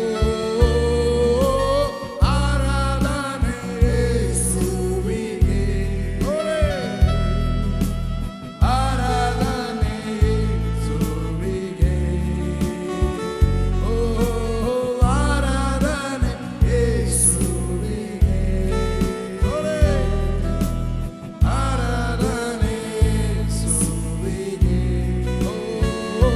ಆರಾಧನೆ ಯೇಸುವಿಗೆ. ಗ್ಲೋರಿ. ಆರಾಧನೆ ಯೇಸುವಿಗೆ. ಓ ಆರಾಧನೆ ಯೇಸುವಿಗೆ. ಗ್ಲೋರಿ. ಆರಾಧನೆ ಯೇಸುವಿಗೆ. ಓ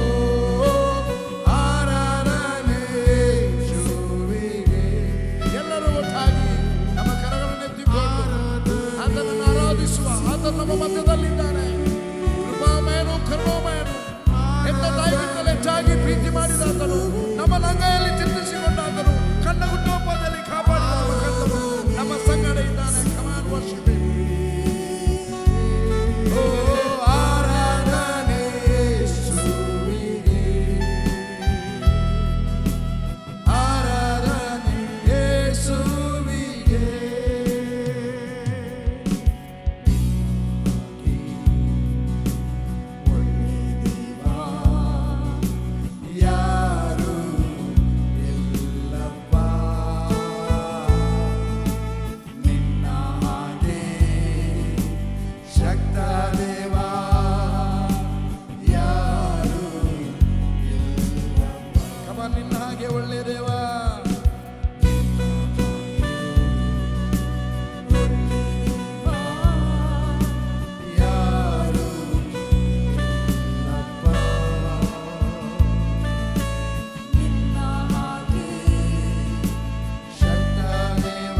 ಆರಾಧನೆ ಯೇಸುವಿಗೆ. ಎಲ್ಲರೂ ಒಟ್ಟಾಗಿ ನಮ್ಮ ಕರಗಳನ್ನು ಎತ್ತಿಕೊಂಡು ಆತನನ್ನು ಆರಾಧಿಸುವ. ಆತನು ನಮ್ಮ ಮಧ್ಯದಲ್ಲಿದ್ದಾನೆ. ಕೃಪಾಮಯನು ಕರುಣಾಮಯನು. ಹೆತ್ತ ತಾಯಿಗಿಂತಲೂ ಹೆಚ್ಚಾಗಿ ಪ್ರೀತಿ ಮಾಡಿದ ಆತನು, ನಮ್ಮ ಅಂಗೈಯಲ್ಲಿ ಚಿಂತಿಸಿಕೊಂಡಾತನು, ಕಣ್ಣ ಹುಟ್ಟುಹಬ್ಬದಲ್ಲಿ ಕಾಪಾಡಿದ ನಮ್ಮ ಕರ್ತನು ನಮ್ಮ ಸಂಗಡ ಇದ್ದಾನೆ. ಕಮಾನ್ ವರ್ಷಿಪ್ ಹಿಮ್. ಓ ಆರಾಧನೆ ಯೇಸುವಿಗೆ. ಆರಾಧನೆ ಯೇಸುವಿಗೆ. ಯಾರು ಇಲ್ಲಪ್ಪ ನಿನ್ನ ಹಾಗೆ ಶಕ್ತ ದೇವ. ಯಾರು ಇಲ್ಲಪ್ಪ. ಕಮ ನಿನ್ನ ಹಾಗೆ ಒಳ್ಳೆ ದೇವ. ಯಾರು ಇಲ್ಲಪ್ಪ. ಶಕ್ತ ದೇವ.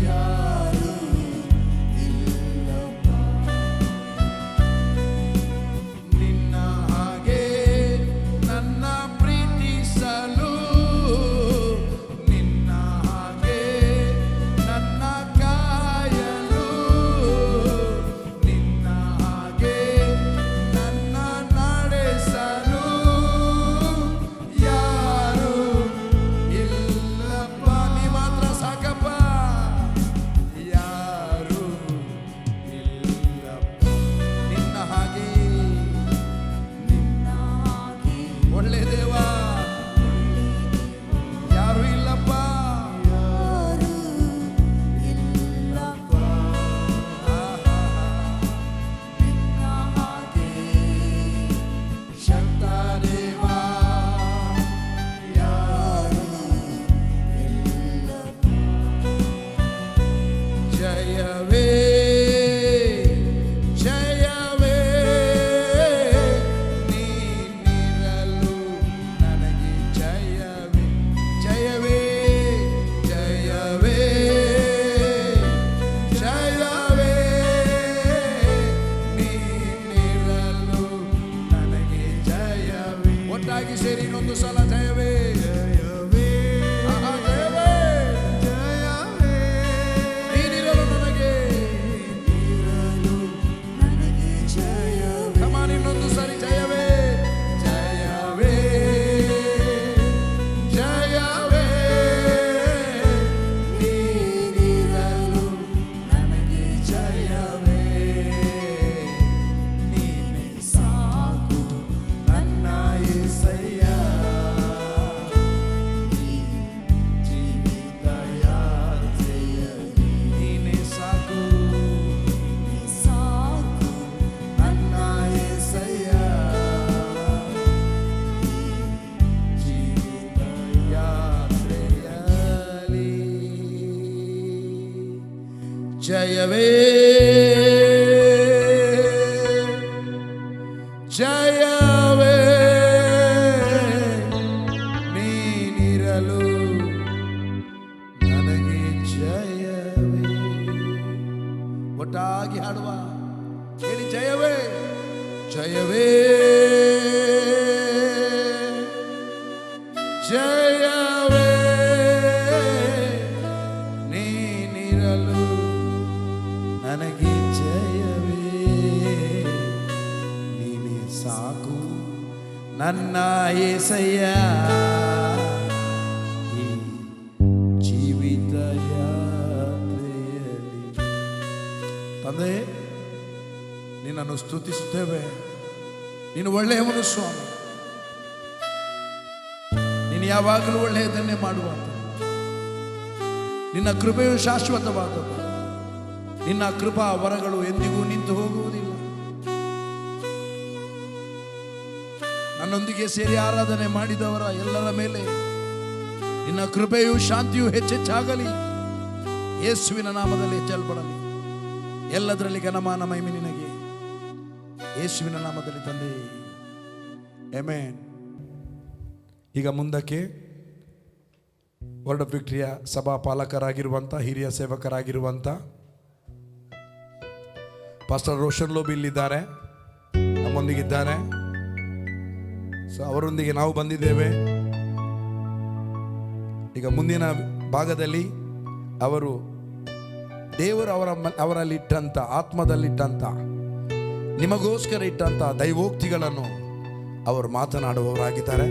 ಯಾರು ಇಲ್ಲಪ್ಪ. ನಿನ್ನ ಹಾಗೆ ನನ್ನ ಪ್ರೀತಿಸಲು, ನಿನ್ನ ಹಾಗೆ ನನ್ನ ಕಾಯಲು, ನಿನ್ನ ಹಾಗೆ ನನ್ನ ನಡೆಸಲು ಯಾರು ಇಲ್ಲಪ್ಪ. ನೀ ಮಾತ್ರ ಸಾಕಪ್ಪ. ಯಾರು ಇಲ್ಲಪ್ಪ. ನಿನ್ನ ಹಾಗೆ ಒಳ್ಳೆ ದೇವ. ಯಾರು ಇಲ್ಲಪ್ಪ. ಶಕ್ತ ದೇವ. ಯಾರು ಇಲ್ಲಪ್ಪ. ಜಯವೇ ಜಯವೇ ನೀನಿರಲು ನನಗೆ ಜಯವೇ. ಜಯವೇ ಜಯವೇ ಜಯವೇ ನೀನಿರಲು ನನಗೆ ಜಯವೇ. ಒಟ್ಟಾಗಿ ಸೇರಿ ಇನ್ನೊಂದು ಸಲ ಜಯವೇ ಜಯವೇ. ಆಹಾ, ಜಯವೇ ಜಯವೇ ನೀನಿರಲು ನನಗೆ. ಕಮಾನ್ ಇನ್ನೊಂದು ಸರಿ ಜಯವೇ ಜಯವೇ ಜಯವೇ ನೀನಿರಲು ನನಗೆ ಜಯವೇ. ನೀನೇ ಸಾಕು ನನ್ನ యేసయ్య. ಈ ಜೀವಿತ ಯಾತ್ರೆಯಲ್ಲಿ ನೀನೇ ಸಾಕು ನನ್ನ యేసయ్య. ಜೀವಿತ ಯಾತ್ರೆಯಲ್ಲಿ ಜಯವೇ ಜಯವೇ ನೀನಿರಲು ನನಗೆ ಜಯವೇ. ಒಟ್ಟಾಗಿ ಹಾಡುವ. ಹೇಳಿ ಜಯವೇ ಜಯವೇ ಜಯವೇ ನೀನಿರಲು ನನಗೆ ಜಯವೇ. ನೀನೇ ನನ್ನ యేసయ్య ಈ ಜೀವಿತ ಯಾತ್ರೆಯಲ್ಲಿ. ತಂದೆ, ನಿನ್ನನ್ನು ಸ್ತುತಿಸುತ್ತೇವೆ. ನೀನು ಒಳ್ಳೆಯವನು ಸ್ವಾಮಿ. ನೀನು ಯಾವಾಗಲೂ ಒಳ್ಳೆಯದನ್ನೇ ಮಾಡುವಂತ. ನಿನ್ನ ಕೃಪೆಯು ಶಾಶ್ವತವಾದದ್ದು. ನಿನ್ನ ಕೃಪಾ ವರಗಳು ಎಂದಿಗೂ ನಿಂತು ಹೋಗುವುದಿಲ್ಲ. ನನ್ನೊಂದಿಗೆ ಸೇರಿ ಆರಾಧನೆ ಮಾಡಿದವರ ಎಲ್ಲರ ಮೇಲೆ ನಿನ್ನ ಕೃಪೆಯು ಶಾಂತಿಯು ಹೆಚ್ಚೆಚ್ಚಾಗಲಿ. ಯೇಸುವಿನ ನಾಮದಲ್ಲಿ ಹೆಚ್ಚಲ್ಪಡಲಿ. ಎಲ್ಲದರಲ್ಲಿ ಘನಮಾನ ಮಹಿಮೆ ನಿನಗೆ, ಯೇಸುವಿನ ನಾಮದಲ್ಲಿ ತಂದೆ, ಆಮೆನ್. ಈಗ ಮುಂದಕ್ಕೆ ವರ್ಡ್ ಆಫ್ ವಿಕ್ಟರಿಯ ಸಭಾ ಪಾಲಕರಾಗಿರುವಂಥ ಹಿರಿಯ ಸೇವಕರಾಗಿರುವಂಥ ಪಾಸ್ಟರ್ ರೋಷನ್ ಲೋಬಿ ಇಲ್ಲಿದ್ದಾರೆ, ನಮ್ಮೊಂದಿಗಿದ್ದಾರೆ. ಸೊ ಅವರೊಂದಿಗೆ ನಾವು ಬಂದಿದ್ದೇವೆ. ಈಗ ಮುಂದಿನ ಭಾಗದಲ್ಲಿ ಅವರು ದೇವರು ಅವರಲ್ಲಿ ಇಟ್ಟಂಥ, ಆತ್ಮದಲ್ಲಿಟ್ಟಂಥ, ನಿಮಗೋಸ್ಕರ ಇಟ್ಟಂಥ ದೈವೋಕ್ತಿಗಳನ್ನು ಅವರು ಮಾತನಾಡುವವರಾಗಿದ್ದಾರೆ.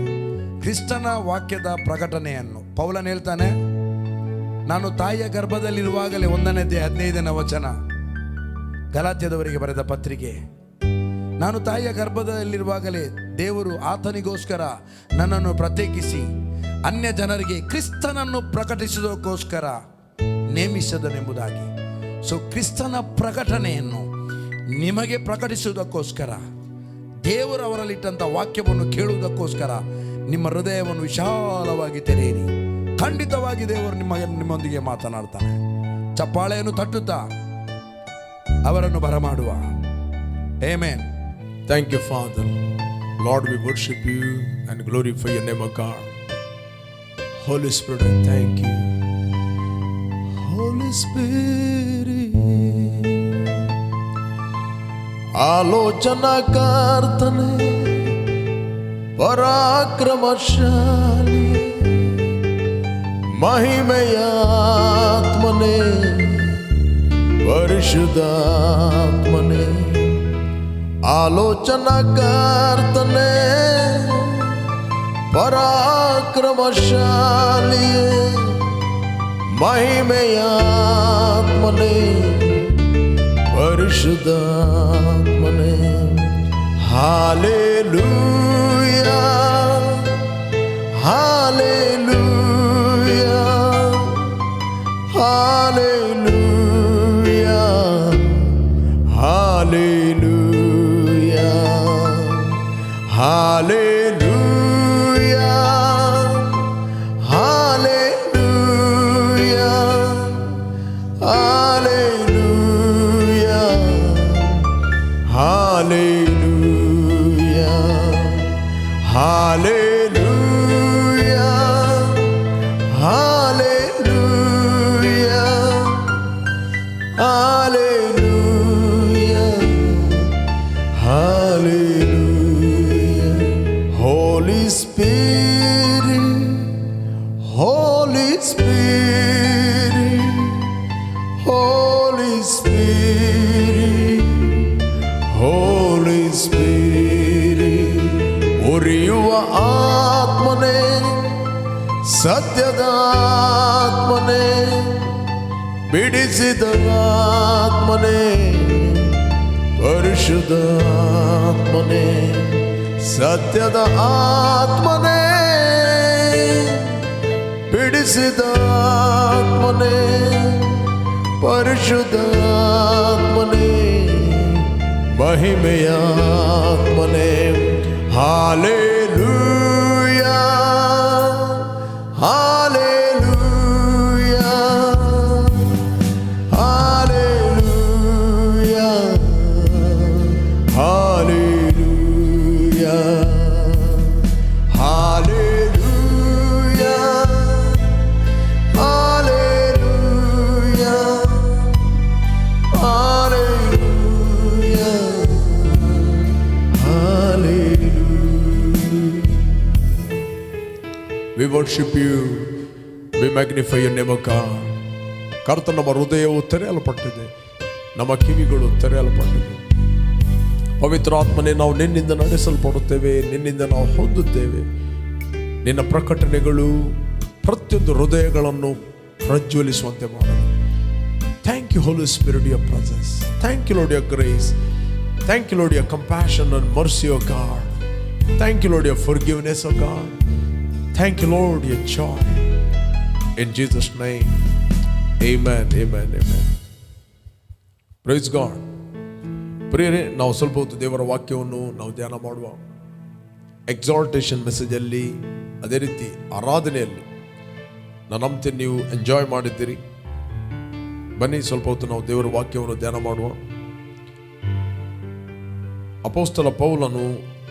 ಕ್ರಿಸ್ತನ ವಾಕ್ಯದ ಪ್ರಕಟಣೆಯನ್ನು ಪೌಲನ್ ಹೇಳ್ತಾನೆ, ನಾನು ತಾಯಿಯ ಗರ್ಭದಲ್ಲಿರುವಾಗಲೇ 1:15 ವಚನ, ಗಲಾತ್ಯದವರಿಗೆ ಬರೆದ ಪತ್ರಿಕೆ. ನಾನು ತಾಯಿಯ ಗರ್ಭದಲ್ಲಿರುವಾಗಲೇ ದೇವರು ಆತನಿಗೋಸ್ಕರ ನನ್ನನ್ನು ಪ್ರತ್ಯೇಕಿಸಿ ಅನ್ಯ ಜನರಿಗೆ ಕ್ರಿಸ್ತನನ್ನು ಪ್ರಕಟಿಸುವುದಕ್ಕೋಸ್ಕರ ನೇಮಿಸಿದನೆಂಬುದಾಗಿ. ಸೊ ಕ್ರಿಸ್ತನ ಪ್ರಕಟಣೆಯನ್ನು ನಿಮಗೆ ಪ್ರಕಟಿಸುವುದಕ್ಕೋಸ್ಕರ, ದೇವರು ಅವರಲ್ಲಿಟ್ಟಂಥ ವಾಕ್ಯವನ್ನು ಕೇಳುವುದಕ್ಕೋಸ್ಕರ ನಿಮ್ಮ ಹೃದಯವನ್ನು ವಿಶಾಲವಾಗಿ ತೆರೆಯಿರಿ. ಖಂಡಿತವಾಗಿ ದೇವರು ನಿಮ್ಮೊಂದಿಗೆ ಮಾತನಾಡ್ತಾನೆ. ಚಪ್ಪಾಳೆಯನ್ನು ತಟ್ಟುತ್ತಾ ಅವರನ್ನು ಬರಮಾಡುವ. Amen. Thank you, Father. Lord, we worship you and glorify your name, O God. Holy Spirit, I thank you. Holy Spirit, ಆಲೋಚನಾಕರ್ತನೆ, ಪರಾಕ್ರಮಶಾಲಿ, ಮಹಿಮೆಯಾತ್ಮನೆ, ಪರಿಶುದ್ಧಾತ್ಮನೆ, ಆಲೋಚನಾಕರ್ತನೆ, ಪರಾಕ್ರಮಶಾಲಿಯೇ, ಮಹಿಮೆಯಾತ್ಮನೆ, ಪರಿಶುದ್ಧಾತ್ಮನೆ. Hallelujah, hallelujah, hallelujah, hallelujah, hallelujah, hallelujah, hallelujah, hallelujah, hallelujah, hallelujah, hallelujah, hallelujah. Holy Spirit, Holy Spirit, Holy Spirit, Holy Spirit. ಉರಿಯುವ ಆತ್ಮನೇ, ಸತ್ಯದ ಆತ್ಮನೇ, ಬಿಡಿಸಿದ ಆತ್ಮನೇ, ಪರಿಶುದ್ಧ ಆತ್ಮನೇ, ಸತ್ಯದ ಆತ್ಮನೇ, ಬಿಡಿಸಿದ ಆತ್ಮನೇ, ಪರಿಶುದ್ಧ ಆತ್ಮನೇ, ಮಹಿಮೆಯ ಆತ್ಮನೇ. Hallelujah, hallelujah, hallelujah, hallelujah, hallelujah, hallelujah, hallelujah, hallelujah. We worship you, we magnify your name, O God. ಕರ್ತನ ನಮ್ಮ ಹೃದಯವು ತೆರೆಯಲ್ಪಟ್ಟಿದೆ, ನಮ್ಮ ಕಿವಿಗಳು ತೆರೆಯಲ್ಪಟ್ಟಿದೆ. ಪವಿತ್ರಾತ್ಮನೇ, ನಾವು ನಿನ್ನಿಂದ ನಡೆಸಲ್ಪಡುತ್ತೇವೆ, ನಿನ್ನಿಂದ ನಾವು ಹೊಂದುತ್ತೇವೆ. ನಿನ್ನ ಪ್ರಕಟಣೆಗಳು ಪ್ರತಿಯೊಂದು ಹೃದಯಗಳನ್ನು ಪ್ರಜ್ವಲಿಸುವಂತೆ ಮಾಡಲಿ. Thank you, Holy Spirit, your presence. Thank you, Lord, your grace. Thank you, Lord, your compassion and mercy, O God. Thank you, Lord, your forgiveness, O God. Thank you, Lord, your joy. In Jesus' name, amen, amen, amen. Praise God. ಪ್ರಿಯರೇ, ನಾವು ಸ್ವಲ್ಪ ಹೊತ್ತು ದೇವರ ವಾಕ್ಯವನ್ನು ನಾವು ಧ್ಯಾನ ಮಾಡುವ. Exaltation ಮೆಸೇಜಲ್ಲಿ, ಅದೇ ರೀತಿ ಆರಾಧನೆಯಲ್ಲಿ ನಾನು ನಂಬ್ತೀನಿ ನೀವು ಎಂಜಾಯ್ ಮಾಡಿದ್ದೀರಿ. ಬನ್ನಿ ಸ್ವಲ್ಪ ಹೊತ್ತು ನಾವು ದೇವರ ವಾಕ್ಯವನ್ನು ಧ್ಯಾನ ಮಾಡುವ. ಅಪೊಸ್ತಲ ಪೌಲನು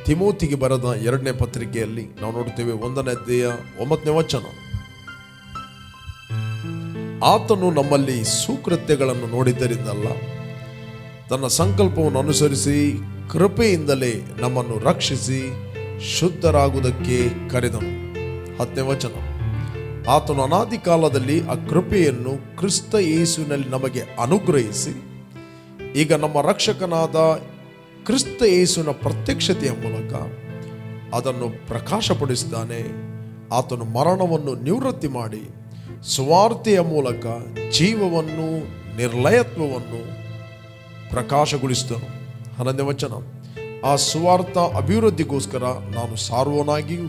ತಿಮೋತಿಗೆ ಬರೆದ 2ನೇ ಪತ್ರಿಕೆಯಲ್ಲಿ ನಾವು ನೋಡುತ್ತೇವೆ, 1ನೇ ಅಧ್ಯಾಯ 9ನೇ ವಚನ. ಆತನು ನಮ್ಮಲ್ಲಿ ಸುಕೃತ್ಯಗಳನ್ನು ನೋಡಿದ್ದರಿಂದಲ್ಲ, ತನ್ನ ಸಂಕಲ್ಪವನ್ನು ಅನುಸರಿಸಿ ಕೃಪೆಯಿಂದಲೇ ನಮ್ಮನ್ನು ರಕ್ಷಿಸಿ ಶುದ್ಧರಾಗುವುದಕ್ಕೆ ಕರೆದನು. 10ನೇ ವಚನ. ಆತನು ಅನಾದಿ ಕಾಲದಲ್ಲಿ ಆ ಕೃಪೆಯನ್ನು ಕ್ರಿಸ್ತ ಯೇಸುವಿನಲ್ಲಿ ನಮಗೆ ಅನುಗ್ರಹಿಸಿ, ಈಗ ನಮ್ಮ ರಕ್ಷಕನಾದ ಕ್ರಿಸ್ತ ಯೇಸುವಿನ ಪ್ರತ್ಯಕ್ಷತೆಯ ಮೂಲಕ ಅದನ್ನು ಪ್ರಕಾಶಪಡಿಸಿದ್ದಾನೆ. ಆತನು ಮರಣವನ್ನು ನಿವೃತ್ತಿ ಮಾಡಿ ಸುವಾರ್ತೆಯ ಮೂಲಕ ಜೀವವನ್ನು, ನಿರ್ಲಯತ್ವವನ್ನು ಪ್ರಕಾಶಗೊಳಿಸಿದನು. 11ನೇ ವಚನ. ಆ ಸುವಾರ್ಥ ಅಭಿವೃದ್ಧಿಗೋಸ್ಕರ ನಾನು ಸಾರುವನಾಗಿಯೂ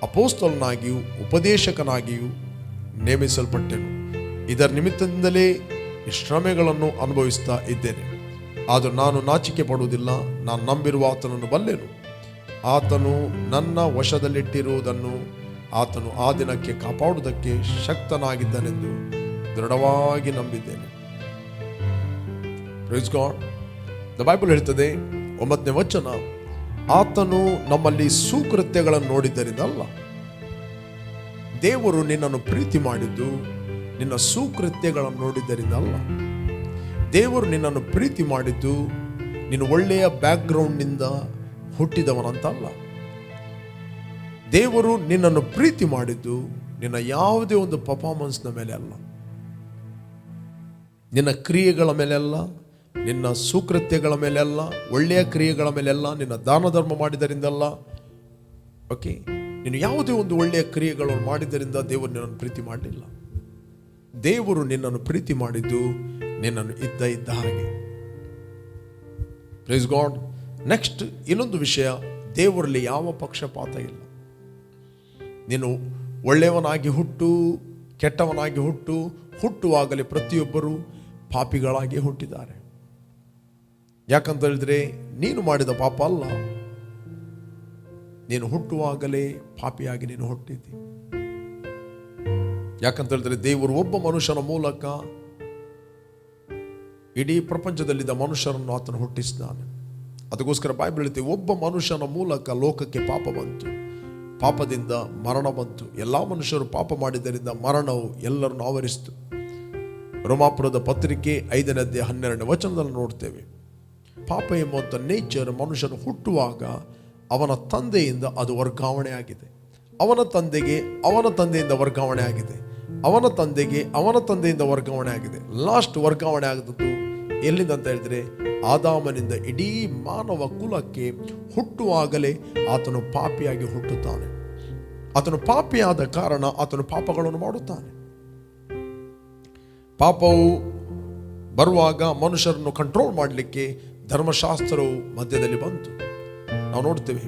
ಅಪೋಸ್ತಲನಾಗಿಯೂ ಉಪದೇಶಕನಾಗಿಯೂ ನೇಮಿಸಲ್ಪಟ್ಟೆನು. ಇದರ ನಿಮಿತ್ತದಿಂದಲೇ ಈ ಶ್ರಮೆಗಳನ್ನು ಅನುಭವಿಸ್ತಾ ಇದ್ದೇನೆ. ಆದರೂ ನಾನು ನಾಚಿಕೆ ಪಡುವುದಿಲ್ಲ. ನಾನು ನಂಬಿರುವ ಆತನನ್ನು ಬಲ್ಲೆನು. ಆತನು ನನ್ನ ವಶದಲ್ಲಿಟ್ಟಿರುವುದನ್ನು ಆತನು ಆ ದಿನಕ್ಕೆ ಕಾಪಾಡುವುದಕ್ಕೆ ಶಕ್ತನಾಗಿದ್ದಾನೆಂದು ದೃಢವಾಗಿ ನಂಬಿದ್ದೇನೆ. Price God. ದ ಬೈಬಲ್ ಹೇಳ್ತದೆ 9ನೇ ವಚನ, ಆತನು ನಮ್ಮಲ್ಲಿ ಸುಕೃತ್ಯಗಳನ್ನು ನೋಡಿದ್ದರಿಂದ ಅಲ್ಲ. ದೇವರು ನಿನ್ನನ್ನು ಪ್ರೀತಿ ಮಾಡಿದ್ದು ನಿನ್ನ ಸುಕೃತ್ಯಗಳನ್ನು ನೋಡಿದ್ದರಿಂದ ಅಲ್ಲ. ದೇವರು ನಿನ್ನನ್ನು ಪ್ರೀತಿ ಮಾಡಿದ್ದು ನೀನು ಒಳ್ಳೆಯ ಬ್ಯಾಕ್ಗ್ರೌಂಡ್ನಿಂದ ಹುಟ್ಟಿದವನಂತ ಅಲ್ಲ. ದೇವರು ನಿನ್ನನ್ನು ಪ್ರೀತಿ ಮಾಡಿದ್ದು ನಿನ್ನ ಯಾವುದೇ ಒಂದು ಪರ್ಫಾರ್ಮೆನ್ಸ್ನ ಮೇಲೆ ಅಲ್ಲ, ನಿನ್ನ ಕ್ರಿಯೆಗಳ ಮೇಲೆ ಅಲ್ಲ, ನಿನ್ನ ಸುಕೃತ್ಯಗಳ ಮೇಲೆ ಅಲ್ಲ, ಒಳ್ಳೆಯ ಕ್ರಿಯೆಗಳ ಮೇಲೆ ಅಲ್ಲ, ನಿನ್ನ ದಾನ ಧರ್ಮ ಮಾಡಿದರಿಂದಲ್ಲ. ಓಕೆ, ನೀನು ಯಾವುದೇ ಒಂದು ಒಳ್ಳೆಯ ಕ್ರಿಯೆಗಳನ್ನು ಮಾಡಿದ್ದರಿಂದ ದೇವರು ನಿನ್ನನ್ನು ಪ್ರೀತಿ ಮಾಡಲಿಲ್ಲ. ದೇವರು ನಿನ್ನನ್ನು ಪ್ರೀತಿ ಮಾಡಿದ್ದು ನಿನ್ನನ್ನು ಇದ್ದ ಹಾಗೆ. Praise God. ನೆಕ್ಸ್ಟ್ ಇನ್ನೊಂದು ವಿಷಯ, ದೇವರಲ್ಲಿ ಯಾವ ಪಕ್ಷಪಾತ ಇಲ್ಲ. ನೀನು ಒಳ್ಳೆಯವನಾಗಿ ಹುಟ್ಟು, ಕೆಟ್ಟವನಾಗಿ ಹುಟ್ಟುವಾಗಲೇ ಪ್ರತಿಯೊಬ್ಬರು ಪಾಪಿಗಳಾಗಿ ಹುಟ್ಟಿದ್ದಾರೆ. ಯಾಕಂತ ಹೇಳಿದ್ರೆ ನೀನು ಮಾಡಿದ ಪಾಪ ಅಲ್ಲ, ನೀನು ಹುಟ್ಟುವಾಗಲೇ ಪಾಪಿಯಾಗಿ ನೀನು ಹುಟ್ಟಿದ್ದಿ. ಯಾಕಂತ ಹೇಳಿದ್ರೆ ದೇವರು ಒಬ್ಬ ಮನುಷ್ಯನ ಮೂಲಕ ಇಡೀ ಪ್ರಪಂಚದಲ್ಲಿದ್ದ ಮನುಷ್ಯರನ್ನು ಆತನು ಹುಟ್ಟಿಸಿದ್ದಾನೆ. ಅದಕ್ಕೋಸ್ಕರ ಬೈಬಲ್ ಹೇಳ್ತೀವಿ, ಒಬ್ಬ ಮನುಷ್ಯನ ಮೂಲಕ ಲೋಕಕ್ಕೆ ಪಾಪ ಬಂತು, ಪಾಪದಿಂದ ಮರಣ ಬಂತು. ಎಲ್ಲ ಮನುಷ್ಯರು ಪಾಪ ಮಾಡಿದ್ದರಿಂದ ಮರಣವು ಎಲ್ಲರನ್ನು ಆವರಿಸಿತು. ರೋಮಾಪುರದ ಪತ್ರಿಕೆ 5ನೇ ಅಧ್ಯಾಯ 12ನೇ ವಚನದಲ್ಲಿ ನೋಡ್ತೇವೆ. ಪಾಪ ಎಂಬಂಥ ನೇಚರ್ ಮನುಷ್ಯನು ಹುಟ್ಟುವಾಗ ಅವನ ತಂದೆಯಿಂದ ಅದು ವರ್ಗಾವಣೆ ಆಗಿದೆ. ಅವನ ತಂದೆಗೆ ಅವನ ತಂದೆಯಿಂದ ವರ್ಗಾವಣೆ ಆಗಿದೆ. ಅವನ ತಂದೆಗೆ ಅವನ ತಂದೆಯಿಂದ ವರ್ಗಾವಣೆ ಆಗಿದೆ. ಲಾಸ್ಟ್ ವರ್ಗಾವಣೆ ಆದದ್ದು ಎಲ್ಲಿಂದ ಅಂತ ಹೇಳಿದ್ರೆ ಆದಾಮನಿಂದ ಇಡೀ ಮಾನವ ಕುಲಕ್ಕೆ ಹುಟ್ಟುವಾಗಲೇ ಆತನು ಪಾಪಿಯಾಗಿ ಹುಟ್ಟುತ್ತಾನೆ. ಆತನು ಪಾಪಿಯಾದ ಕಾರಣ ಆತನು ಪಾಪಗಳನ್ನು ಮಾಡುತ್ತಾನೆ. ಪಾಪವು ಬರುವಾಗ ಮನುಷ್ಯರನ್ನು ಕಂಟ್ರೋಲ್ ಮಾಡಲಿಕ್ಕೆ ಧರ್ಮಶಾಸ್ತ್ರವು ಮಧ್ಯದಲ್ಲಿ ಬಂತು, ನಾವು ನೋಡ್ತೇವೆ.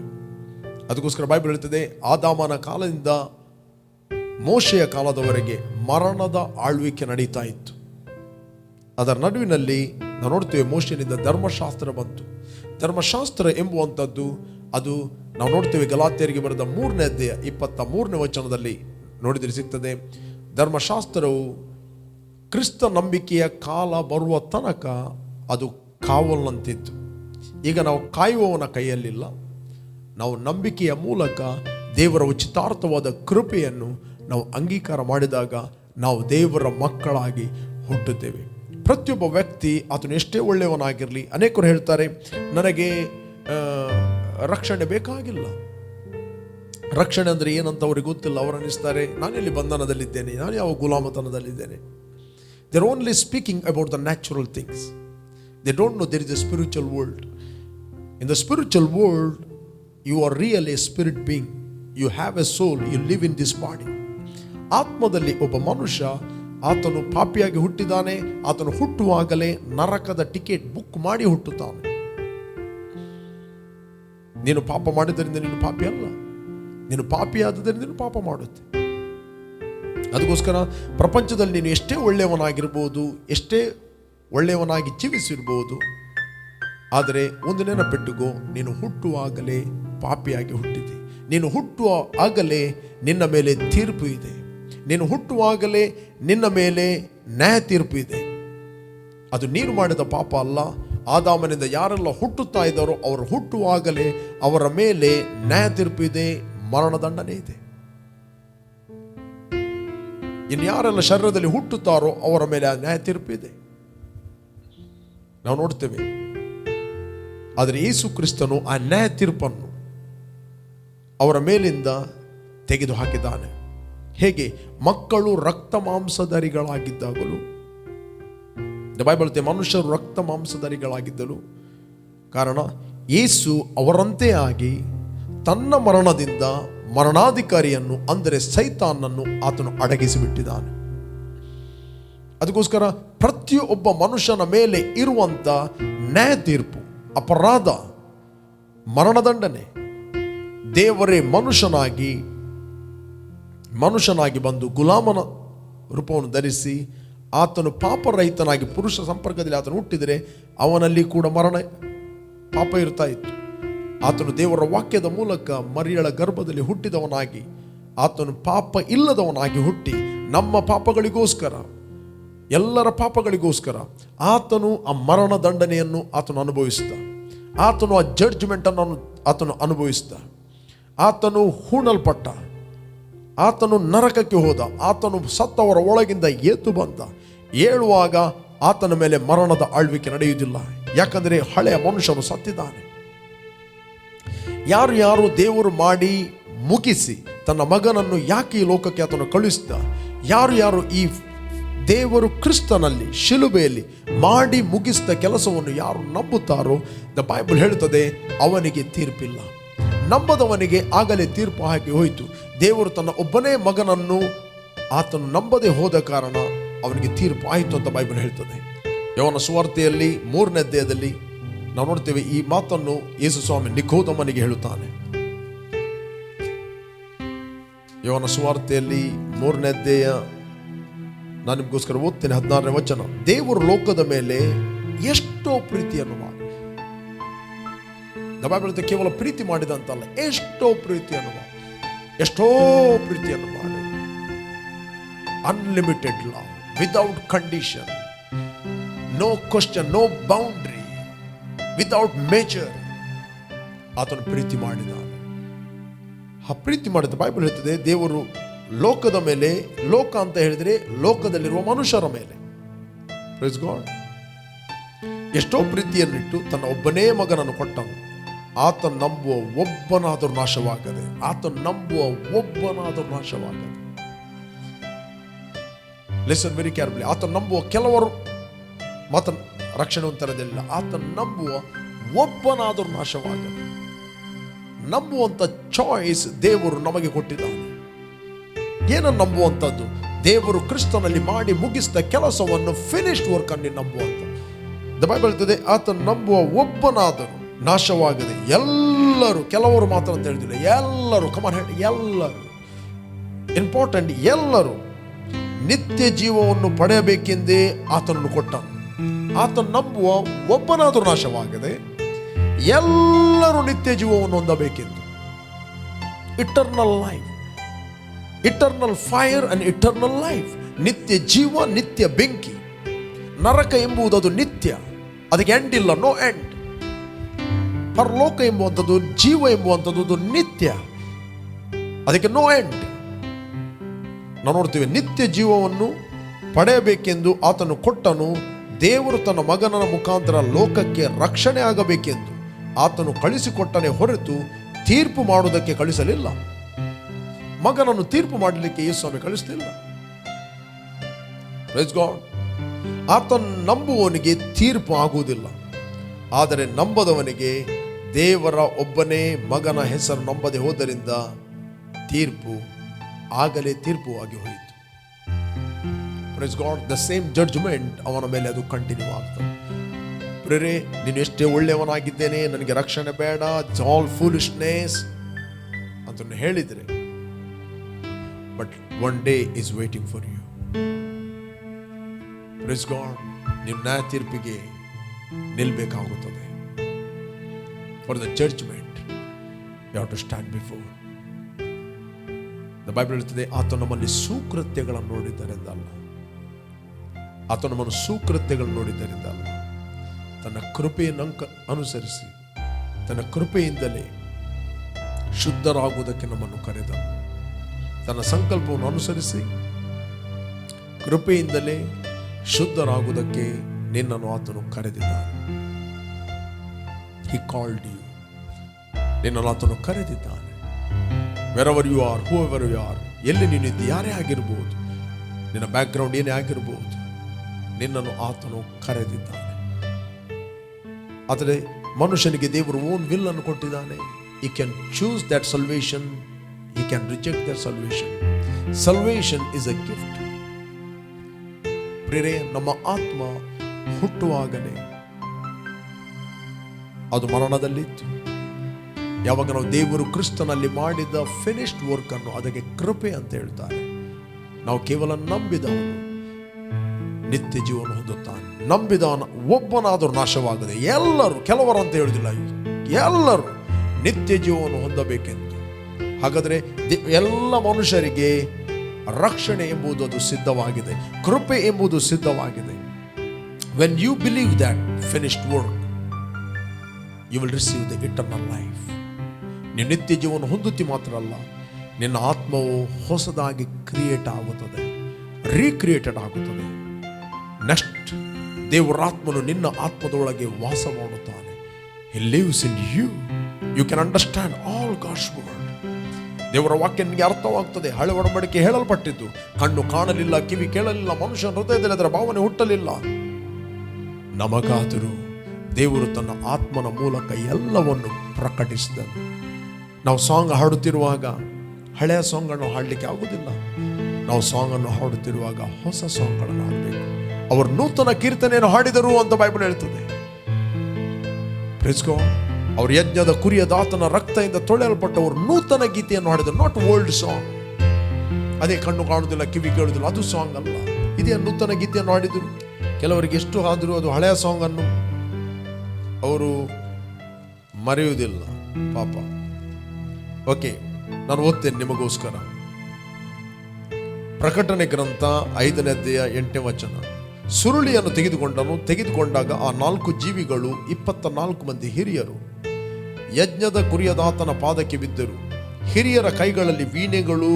ಅದಕ್ಕೋಸ್ಕರ ಬೈಬಲ್ ಹೇಳ್ತದೆ, ಆದಾಮನ ಕಾಲದಿಂದ ಮೋಶೆಯ ಕಾಲದವರೆಗೆ ಮರಣದ ಆಳ್ವಿಕೆ ನಡೀತಾ ಇತ್ತು. ಅದರ ನಡುವಿನಲ್ಲಿ ನಾವು ನೋಡ್ತೇವೆ ಮೋಶೆನಿಂದ ಧರ್ಮಶಾಸ್ತ್ರ ಬಂತು. ಧರ್ಮಶಾಸ್ತ್ರ ಎಂಬುವಂಥದ್ದು ಅದು ನಾವು ನೋಡ್ತೇವೆ ಗಲಾತ್ಯರಿಗೆ ಬರೆದ 3ನೇ ಅಧ್ಯಾಯ 23ನೇ ವಚನದಲ್ಲಿ ನೋಡಿದರೆ ಸಿಗ್ತದೆ. ಧರ್ಮಶಾಸ್ತ್ರವು ಕ್ರಿಸ್ತ ನಂಬಿಕೆಯ ಕಾಲ ಬರುವ ತನಕ ಅದು ಕಾವಲಂತಿತ್ತು. ಈಗ ನಾವು ಕಾಯುವವನ ಕೈಯಲ್ಲಿಲ್ಲ, ನಾವು ನಂಬಿಕೆಯ ಮೂಲಕ ದೇವರ ಉಚಿತಾರ್ಥವಾದ ಕೃಪೆಯನ್ನು ನಾವು ಅಂಗೀಕಾರ ಮಾಡಿದಾಗ ನಾವು ದೇವರ ಮಕ್ಕಳಾಗಿ ಹುಟ್ಟುತ್ತೇವೆ. ಪ್ರತಿಯೊಬ್ಬ ವ್ಯಕ್ತಿ ಆತನು ಎಷ್ಟೇ ಒಳ್ಳೆಯವನಾಗಿರಲಿ, ಅನೇಕರು ಹೇಳ್ತಾರೆ ನನಗೆ ರಕ್ಷಣೆ ಬೇಕಾಗಿಲ್ಲ. ರಕ್ಷಣೆ ಅಂದರೆ ಏನಂತ ಅವ್ರಿಗೆ ಗೊತ್ತಿಲ್ಲ. ಅವರು ಅನ್ನಿಸ್ತಾರೆ ನಾನೆಲ್ಲಿ ಬಂಧನದಲ್ಲಿದ್ದೇನೆ, ನಾನು ಯಾವ ಗುಲಾಮತನದಲ್ಲಿದ್ದೇನೆ. They are only speaking about the natural things. They don't know there is a spiritual world. In the spiritual world, you are really a spirit being. You have a soul. You live in this body. ಆತ್ಮದಲ್ಲಿ ಒಬ್ಬ ಮನುಷ್ಯ, ಆತನು ಪಾಪಿಯಾಗಿ ಹುಟ್ಟಿದ್ದಾನೆ. ಆತನು ಹುಟ್ಟುವಾಗಲೇ ನರಕದ ticket book ಮಾಡಿ ಹುಟ್ಟುತ್ತಾನೆ. ನೀನು ಪಾಪ ಮಾಡಿದ್ದರಿಂದ ನೀನು ಪಾಪಿ ಅಲ್ಲ. ನೀನು ಪಾಪಿ ಆದದ್ದರಿಂದ ನೀನು ಪಾಪ ಮಾಡುತ್ತೆ. ಅದಕ್ಕೋಸ್ಕರ ಪ್ರಪಂಚದಲ್ಲಿ ನೀನು ಎಷ್ಟೇ ಒಳ್ಳೆಯವನಾಗಿರ್ಬೋದು, ಎಷ್ಟೇ ಒಳ್ಳೆಯವನಾಗಿ ಜೀವಿಸಿರ್ಬೋದು, ಆದರೆ ಒಂದು ನೆನಪಿಟ್ಟುಕೋ, ನೀನು ಹುಟ್ಟುವಾಗಲೇ ಪಾಪಿಯಾಗಿ ಹುಟ್ಟಿದೆ. ನೀನು ಹುಟ್ಟುವ ಆಗಲೇ ನಿನ್ನ ಮೇಲೆ ತೀರ್ಪು ಇದೆ. ನೀನು ಹುಟ್ಟುವಾಗಲೇ ನಿನ್ನ ಮೇಲೆ ನ್ಯಾಯ ತೀರ್ಪು ಇದೆ. ಅದು ನೀನು ಮಾಡಿದ ಪಾಪ ಅಲ್ಲ. ಆದಾಮನಿಂದ ಯಾರೆಲ್ಲ ಹುಟ್ಟುತ್ತಾ ಇದ್ದಾರೋ ಅವರು ಹುಟ್ಟುವಾಗಲೇ ಅವರ ಮೇಲೆ ನ್ಯಾಯ ತೀರ್ಪು ಇದೆ, ಮರಣದಂಡನೆ ಇದೆ. ಇನ್ಯಾರೆಲ್ಲ ಶರೀರದಲ್ಲಿ ಹುಟ್ಟುತ್ತಾರೋ ಅವರ ಮೇಲೆ ಆ ನ್ಯಾಯ ತೀರ್ಪು ಇದೆ, ನಾವು ನೋಡ್ತೇವೆ. ಆದರೆ ಯೇಸು ಕ್ರಿಸ್ತನು ಆ ನ್ಯಾಯ ತೀರ್ಪನ್ನು ಅವರ ಮೇಲಿಂದ ತೆಗೆದು ಹಾಕಿದ್ದಾನೆ. ಹೇಗೆ? ಮಕ್ಕಳು ರಕ್ತ ಮಾಂಸಧರಿಗಳಾಗಿದ್ದಾಗಲೂ, ಬೈಬಲ್ ಮನುಷ್ಯರು ರಕ್ತ ಮಾಂಸಧರಿಗಳಾಗಿದ್ದಲು ಕಾರಣ ಯೇಸು ಅವರಂತೆ ಆಗಿ ತನ್ನ ಮರಣದಿಂದ ಮರಣಾಧಿಕಾರಿಯನ್ನು, ಅಂದರೆ ಸೈತಾನನ್ನು ಆತನು ಅಡಗಿಸಿಬಿಟ್ಟಿದ್ದಾನೆ. ಅದಕ್ಕೋಸ್ಕರ ಪ್ರತಿಯೊಬ್ಬ ಮನುಷ್ಯನ ಮೇಲೆ ಇರುವಂತ ನ್ಯಾಯ ತೀರ್ಪು, ಅಪರಾಧ, ಮರಣದಂಡನೆ, ದೇವರೇ ಮನುಷ್ಯನಾಗಿ ಬಂದು ಗುಲಾಮನ ರೂಪವನ್ನು ಧರಿಸಿ ಆತನು ಪಾಪರಹಿತನಾಗಿ ಪುರುಷ ಸಂಪರ್ಕದಲ್ಲಿ ಆತನು ಹುಟ್ಟಿದರೆ ಅವನಲ್ಲಿ ಕೂಡ ಪಾಪ ಇರ್ತಾ ಇತ್ತು. ಆತನು ದೇವರ ವಾಕ್ಯದ ಮೂಲಕ ಮರಿಯಳ ಗರ್ಭದಲ್ಲಿ ಹುಟ್ಟಿದವನಾಗಿ ಆತನು ಪಾಪ ಇಲ್ಲದವನಾಗಿ ಹುಟ್ಟಿ ನಮ್ಮ ಪಾಪಗಳಿಗೋಸ್ಕರ, ಎಲ್ಲರ ಪಾಪಗಳಿಗೋಸ್ಕರ ಆತನು ಆ ಮರಣ ದಂಡನೆಯನ್ನು ಆತನು ಅನುಭವಿಸಿದ. ಆತನು ಆ ಜಡ್ಜ್ಮೆಂಟ್ ಅನ್ನು ಆತನು ಅನುಭವಿಸಿದ. ಆತನು ಹೂಣಲ್ಪಟ್ಟ, ಆತನು ನರಕಕ್ಕೆ ಹೋದ, ಆತನು ಸತ್ತವರ ಒಳಗಿಂದ ಎದ್ದು ಬಂದ. ಏಳುವಾಗ ಆತನ ಮೇಲೆ ಮರಣದ ಆಳ್ವಿಕೆ ನಡೆಯುವುದಿಲ್ಲ, ಯಾಕಂದರೆ ಹಳೆಯ ಮನುಷ್ಯನು ಸತ್ತಿದ್ದಾನೆ. ಯಾರು ದೇವರು ಮಾಡಿ ಮುಗಿಸಿ ತನ್ನ ಮಗನನ್ನು ಯಾಕೆ ಈ ಲೋಕಕ್ಕೆ ಆತನು ಕಳುಹಿಸಿದ, ಯಾರು ಈ ದೇವರು ಕ್ರಿಸ್ತನಲ್ಲಿ ಶಿಲುಬೆಯಲ್ಲಿ ಮಾಡಿ ಮುಗಿಸಿದ ಕೆಲಸವನ್ನು ಯಾರು ನಂಬುತ್ತಾರೋ, ದ ಬೈಬಲ್ ಹೇಳುತ್ತದೆ ಅವನಿಗೆ ತೀರ್ಪಿಲ್ಲ. ನಂಬದವನಿಗೆ ಆಗಲೇ ತೀರ್ಪು ಹಾಕಿ ಹೋಯಿತು. ದೇವರು ತನ್ನ ಒಬ್ಬನೇ ಮಗನನ್ನು ಆತನು ನಂಬದೆ ಹೋದ ಕಾರಣ ಅವನಿಗೆ ತೀರ್ಪು ಆಯಿತು ಅಂತ ಬೈಬಲ್ ಹೇಳ್ತದೆ. ಯೋಹನ ಸುವಾರ್ತೆಯಲ್ಲಿ 3ನೇ ಅಧ್ಯಾಯದಲ್ಲಿ ನಾವು ನೋಡ್ತೇವೆ ಈ ಮಾತನ್ನು ಯೇಸು ಸ್ವಾಮಿ ನಿಕೋದೇಮನಿಗೆ ಹೇಳುತ್ತಾನೆ. ಯೋಹನ ಸುವಾರ್ತೆಯಲ್ಲಿ 3ನೇ ಅಧ್ಯಾಯ ನಾನು ನಿಮಗೋಸ್ಕರ ಓದ್ತೇನೆ, 16ನೇ ವಚನ. ದೇವರು ಲೋಕದ ಮೇಲೆ ಎಷ್ಟೋ ಪ್ರೀತಿಯನ್ನು ಮಾಡಿ, ಕೇವಲ ಪ್ರೀತಿ ಮಾಡಿದಂತಲ್ಲ, ಎಷ್ಟೋ ಪ್ರೀತಿಯನ್ನು ಮಾಡಿ, unlimited love, without condition, no question, no boundary, without measure ಆತನು ಪ್ರೀತಿ ಮಾಡಿದ್ದಾನೆ. ಆ ಪ್ರೀತಿ ಮಾಡಿದ ಬೈಬಲ್ ಹೇಳ್ತದೆ ದೇವರು ಲೋಕದ ಮೇಲೆ, ಲೋಕ ಅಂತ ಹೇಳಿದ್ರೆ ಲೋಕದಲ್ಲಿರುವ ಮನುಷ್ಯರ ಮೇಲೆ, ಪ್ರೈಸ್ ಗಾಡ್, ಎಷ್ಟೋ ಪ್ರೀತಿಯನ್ನಿಟ್ಟು ತನ್ನ ಒಬ್ಬನೇ ಮಗನನ್ನು ಕೊಟ್ಟನು. ಆತ ನಂಬುವ ಒಬ್ಬನಾದರೂ ನಾಶವಾಗದೆ, ಲಿಸನ್ ವೆರಿ ಕೇರ್ಫುಲಿ. ಆತ ನಂಬುವ ಕೆಲವರು ಮಾತ್ರ ರಕ್ಷಣೆ ಹೊಂದಲಿಲ್ಲ, ಆತ ನಂಬುವ ಒಬ್ಬನಾದರೂ ನಾಶವಾಗದೆ. ನಂಬುವಂತ ಚಾಯ್ಸ್ ದೇವರು ನಮಗೆ ಕೊಟ್ಟಿದ್ದಾನೆ. ಏನನ್ನು ನಂಬುವಂಥದ್ದು? ದೇವರು ಕ್ರಿಸ್ತನಲ್ಲಿ ಮಾಡಿ ಮುಗಿಸಿದ ಕೆಲಸವನ್ನು, ಫಿನಿಶ್ಡ್ ವರ್ಕ್ ಅನ್ನು ನಂಬುವಂತ. ದ ಬೈಬಲ್ ಹೇಳ್ತದೆ ಆತ ನಂಬುವ ಒಬ್ಬನಾದರೂ ನಾಶವಾಗದೆ. ಎಲ್ಲರೂ, ಕೆಲವರು ಮಾತ್ರ ಅಂತ ಹೇಳಿದಿಲ್ಲ, ಎಲ್ಲರೂ, ಕಮಾನ್ ಹೇಳಿ, ಎಲ್ಲರೂ ಇಂಪಾರ್ಟೆಂಟ್, ಎಲ್ಲರೂ ನಿತ್ಯ ಜೀವವನ್ನು ಪಡೆಯಬೇಕೆಂದೇ ಆತನನ್ನು ಕೊಟ್ಟನು. ಆತನು ನಂಬುವ ಒಬ್ಬನಾದರೂ ನಾಶವಾಗದೆ ಎಲ್ಲರೂ ನಿತ್ಯ ಜೀವವನ್ನು ಹೊಂದಬೇಕೆಂದು. Eternal life, eternal fire and eternal life. ನಿತ್ಯ ಜೀವ, ನಿತ್ಯ ಬೆಂಕಿ. ನರಕ ಎಂಬುದು ಅದು ನಿತ್ಯ, ಅದಕ್ಕೆ ಎಂಡ್ ಇಲ್ಲ, ನೋ ಎಂಡ್. ಪರಲೋಕ ಎಂಬುವಂಥದ್ದು, ಜೀವ ಎಂಬುವಂಥದ್ದು ಅದು ನಿತ್ಯ, ಅದಕ್ಕೆ ನೋ ಎಂಡ್. ನಾವು ನೋಡ್ತೀವಿ, ನಿತ್ಯ ಜೀವವನ್ನು ಪಡೆಯಬೇಕೆಂದು ಆತನು ಕೊಟ್ಟನು. ದೇವರು ತನ್ನ ಮಗನ ಮುಖಾಂತರ ಲೋಕಕ್ಕೆ ರಕ್ಷಣೆ ಆಗಬೇಕೆಂದು ಆತನು ಕಳಿಸಿಕೊಟ್ಟನೆ ಹೊರತು ತೀರ್ಪು ಮಾಡುವುದಕ್ಕೆ ಕಳಿಸಲಿಲ್ಲ. ಮಗನನ್ನು ತೀರ್ಪು ಮಾಡಲಿಕ್ಕೆ ಯೇಸು ಸ್ವಾಮಿ ಕಳಿಸಲಿಲ್ಲ. Praise God. ಆತನು ನಂಬುವವನಿಗೆ ತೀರ್ಪು ಆಗುವುದಿಲ್ಲ, ಆದರೆ ನಂಬದವನಿಗೆ ದೇವರ ಒಬ್ಬನೇ ಮಗನ ಹೆಸರು ನಂಬದೆ ಹೋದರಿಂದ ತೀರ್ಪು ಆಗಲೇ ತೀರ್ಪು ಆಗಿ ಹೋಯಿತು. Praise God. The same judgement ಅವನ ಮೇಲೆ ಅದು ಕಂಟಿನ್ಯೂ ಆಗ್ತದೆ. ಪ್ರೇರೆ, ನೀನು ಎಷ್ಟೇ ಒಳ್ಳೆಯವನಾಗಿದ್ದೇನೆ, ನನಗೆ ರಕ್ಷಣೆ ಬೇಡ, ಇಟ್ಸ್ ಆಲ್ ಫೂಲಿಶ್ನೆಸ್ ಅಂತ ಹೇಳಿದ್ರೆ, but one day is waiting for you. Praise God. ನೀವು ನ್ಯಾಯ ತೀರ್ಪಿಗೆ ನಿಲ್ಬೇಕಾಗುತ್ತದೆ. For the judgement you have to stand before. The Bible ಹೇಳ್ತದೆ, ಆತ ನಮ್ಮಲ್ಲಿ ಸುಕೃತ್ಯಗಳನ್ನು ನೋಡಿದ್ದರಿಂದಲ್ಲ, ಆತ ನಮ್ಮನ್ನು ಸುಕೃತ್ಯಗಳನ್ನು ನೋಡಿದ್ದರಿಂದಲ್ಲ, ತನ್ನ ಕೃಪೆಯನ್ನು ಅನುಸರಿಸಿ ತನ್ನ ಕೃಪೆಯಿಂದಲೇ ಶುದ್ಧರಾಗುವುದಕ್ಕೆ ನಮ್ಮನ್ನು ಕರೆದ. ತನ್ನ ಸಂಕಲ್ಪವನ್ನು ಅನುಸರಿಸಿ ಕೃಪೆಯಿಂದಲೇ ಶುದ್ಧರಾಗುವುದಕ್ಕೆ ನಿನ್ನನ್ನು ಆತನು ಕರೆದಿದ್ದಾನೆ. He called you. ನಿನ್ನನ್ನು ಆತನು ಕರೆದಿದ್ದಾನೆ. wherever you are, whoever you are, ಎಲ್ಲಿ ನೀನಿದ್ದು ಯಾರೇ ಆಗಿರ್ಬೋದು, ನಿನ್ನ ಬ್ಯಾಕ್ ಗ್ರೌಂಡ್ ಏನೇ ಆಗಿರ್ಬೋದು, ನಿನ್ನನ್ನು ಆತನು ಕರೆದಿದ್ದಾನೆ. ಆದರೆ ಮನುಷ್ಯನಿಗೆ ದೇವರು ಓನ್ ವಿಲ್ ಅನ್ನು ಕೊಟ್ಟಿದ್ದಾನೆ. He can choose that salvation, he can reject that salvation. Salvation is a gift. ಪ್ರೇರೆ, ನಮ್ಮ ಆತ್ಮ ಹುಟ್ಟುವಾಗಲೇ ಅದು ಮರಣದಲ್ಲಿತ್ತು. ಯಾವಾಗ ನಾವು ದೇವರು ಕ್ರಿಸ್ತನಲ್ಲಿ ಮಾಡಿದ ಫಿನಿಶ್ಡ್ ವರ್ಕ್ ಅನ್ನು ಅದಕ್ಕೆ ಕೃಪೆ ಅಂತ ಹೇಳ್ತಾರೆ. ನಾವು ಕೇವಲ ನಂಬಿದವನು ನಿತ್ಯ ಜೀವನ ಹೊಂದುತ್ತಾನೆ. ನಂಬಿದವನ ಒಬ್ಬನಾದರೂ ನಾಶವಾಗದೆ ಎಲ್ಲರೂ, ಕೆಲವರು ಅಂತ ಹೇಳುವುದಿಲ್ಲ, ಎಲ್ಲರೂ ನಿತ್ಯ ಜೀವವನ್ನು ಹೊಂದಬೇಕೆಂದು. ಹಾಗಾದರೆ ಎಲ್ಲ ಮನುಷ್ಯರಿಗೆ ರಕ್ಷಣೆ ಎಂಬುದು ಅದು ಸಿದ್ಧವಾಗಿದೆ, ಕೃಪೆ ಎಂಬುದು ಸಿದ್ಧವಾಗಿದೆ. when you believe that finished work, you will receive the eternal life. ನೀನು ನಿತ್ಯ ಜೀವನ ಹೊಂದುತ್ತಿ ಮಾತ್ರ ಅಲ್ಲ, ನಿನ್ನ ಆತ್ಮವು ಹೊಸದಾಗಿ ಕ್ರಿಯೇಟ್ ಆಗುತ್ತದೆ, ರೀಕ್ರಿಯೇಟೆಡ್ ಆಗುತ್ತದೆ. ನೆಕ್ಸ್ಟ್, ದೇವರ ಆತ್ಮನು ನಿನ್ನ ಆತ್ಮದೊಳಗೆ ವಾಸ ಮಾಡುತ್ತಾನೆ. He lives in you. You can understand all God's word. ದೇವರ ವಾಕ್ಯ ನಿಮಗೆ ಅರ್ಥವಾಗ್ತದೆ. ಹಳೆ ಒಡಂಬಡಿಕೆ ಹೇಳಲ್ಪಟ್ಟಿದ್ದು, ಕಣ್ಣು ಕಾಣಲಿಲ್ಲ, ಕಿವಿ ಕೇಳಲಿಲ್ಲ, ಮನುಷ್ಯನ ಹೃದಯದಲ್ಲಿ ಅದರ ಭಾವನೆ ಹುಟ್ಟಲಿಲ್ಲ. ನಮಗಾದರೂ ದೇವರು ತನ್ನ ಆತ್ಮನ ಮೂಲಕ ಎಲ್ಲವನ್ನು ಪ್ರಕಟಿಸಿದನು. ನಾವು ಸಾಂಗ್ ಹಾಡುತ್ತಿರುವಾಗ ಹಳೆಯ ಸಾಂಗನ್ನು ಹಾಡಲಿಕ್ಕೆ ಆಗುವುದಿಲ್ಲ. ನಾವು ಸಾಂಗನ್ನು ಹಾಡುತ್ತಿರುವಾಗ ಹೊಸ ಸಾಂಗ್ಗಳನ್ನು ಹಾಡಬೇಕು. ಅವರು ನೂತನ ಕೀರ್ತನೆಯನ್ನು ಹಾಡಿದರು ಅಂತ ಬೈಬಲ್ ಹೇಳ್ತದೆ. Praise God. ಅವರು ಯಜ್ಞದ ಕುರಿಯ ದಾತನ ರಕ್ತದಿಂದ ತೊಳೆಯಲ್ಪಟ್ಟವರು ನೂತನ ಗೀತೆಯನ್ನು ಹಾಡಿದರು. Not old song. ಅದೇ ಕಣ್ಣು ಕಾಣುವುದಿಲ್ಲ, ಕಿವಿ ಕೇಳುವುದಿಲ್ಲ, ಅದು ಸಾಂಗ್ ಅಲ್ಲ. ಇದೇ ನೂತನ ಗೀತೆಯನ್ನು ಹಾಡಿದರು. ಕೆಲವರಿಗೆ ಎಷ್ಟು ಆದರೂ ಅದು ಹಳೆಯ ಸಾಂಗ್ ಅನ್ನು ಅವರು ಮರೆಯುವುದಿಲ್ಲ ಪಾಪ. ಓಕೆ, ನಾನು ಓದ್ತೇನೆ ನಿಮಗೋಸ್ಕರ. ಪ್ರಕಟಣೆ ಗ್ರಂಥ 5ನೇ ಅಧ್ಯಾಯ 8ನೇ ವಚನ. ಸುರುಳಿಯನ್ನು ತೆಗೆದುಕೊಂಡಾಗ ಆ 4 ಜೀವಿಗಳು 24 ಮಂದಿ ಹಿರಿಯರು ಯಜ್ಞದ ಕುರಿಯದಾತನ ಪಾದಕ್ಕೆ ಬಿದ್ದರು. ಹಿರಿಯರ ಕೈಗಳಲ್ಲಿ ವೀಣೆಗಳು,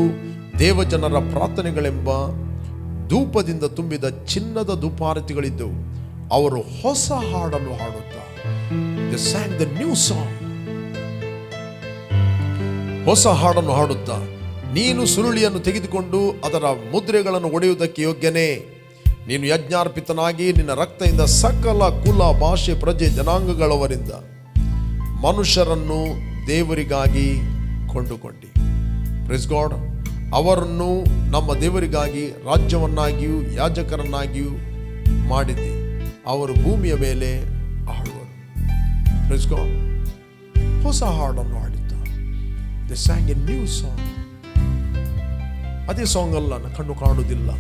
ದೇವಜನರ ಪ್ರಾರ್ಥನೆಗಳೆಂಬ ಧೂಪದಿಂದ ತುಂಬಿದ ಚಿನ್ನದ ಧೂಪಾರತಿಗಳಿದ್ದವು. ಅವರು ಹೊಸ ಹಾಡನ್ನು ಹಾಡುತ್ತಾ, they sang the new song. ಹೊಸ ಹಾಡನ್ನು ಹಾಡುತ್ತಾ, ನೀನು ಸುರುಳಿಯನ್ನು ತೆಗೆದುಕೊಂಡು ಅದರ ಮುದ್ರೆಗಳನ್ನು ಒಡೆಯುವುದಕ್ಕೆ ಯೋಗ್ಯನೇ. ನೀನು ಯಜ್ಞಾರ್ಪಿತನಾಗಿ ನಿನ್ನ ರಕ್ತದಿಂದ ಸಕಲ ಕುಲ, ಭಾಷೆ, ಪ್ರಜೆ, ಜನಾಂಗಗಳವರಿಂದ ಮನುಷ್ಯರನ್ನು ದೇವರಿಗಾಗಿ ಕೊಂಡುಕೊಂಡಿ. Praise god. ಅವರನ್ನು ನಮ್ಮ ದೇವರಿಗಾಗಿ ರಾಜ್ಯವನ್ನಾಗಿಯೂ ಯಾಜಕರನ್ನಾಗಿಯೂ ಮಾಡಿದ್ದೆ. ಅವರು ಭೂಮಿಯ ಮೇಲೆ ಆಳುವರು. Praise God. ಹೊಸ ಹಾಡನ್ನು ಹಾಡಿದ್ದ. They sang a new song. ಅದೇ ಸಾಂಗ್ ಅಲ್ಲ, ಕಣ್ಣು ಕಾಣುವುದಿಲ್ಲ.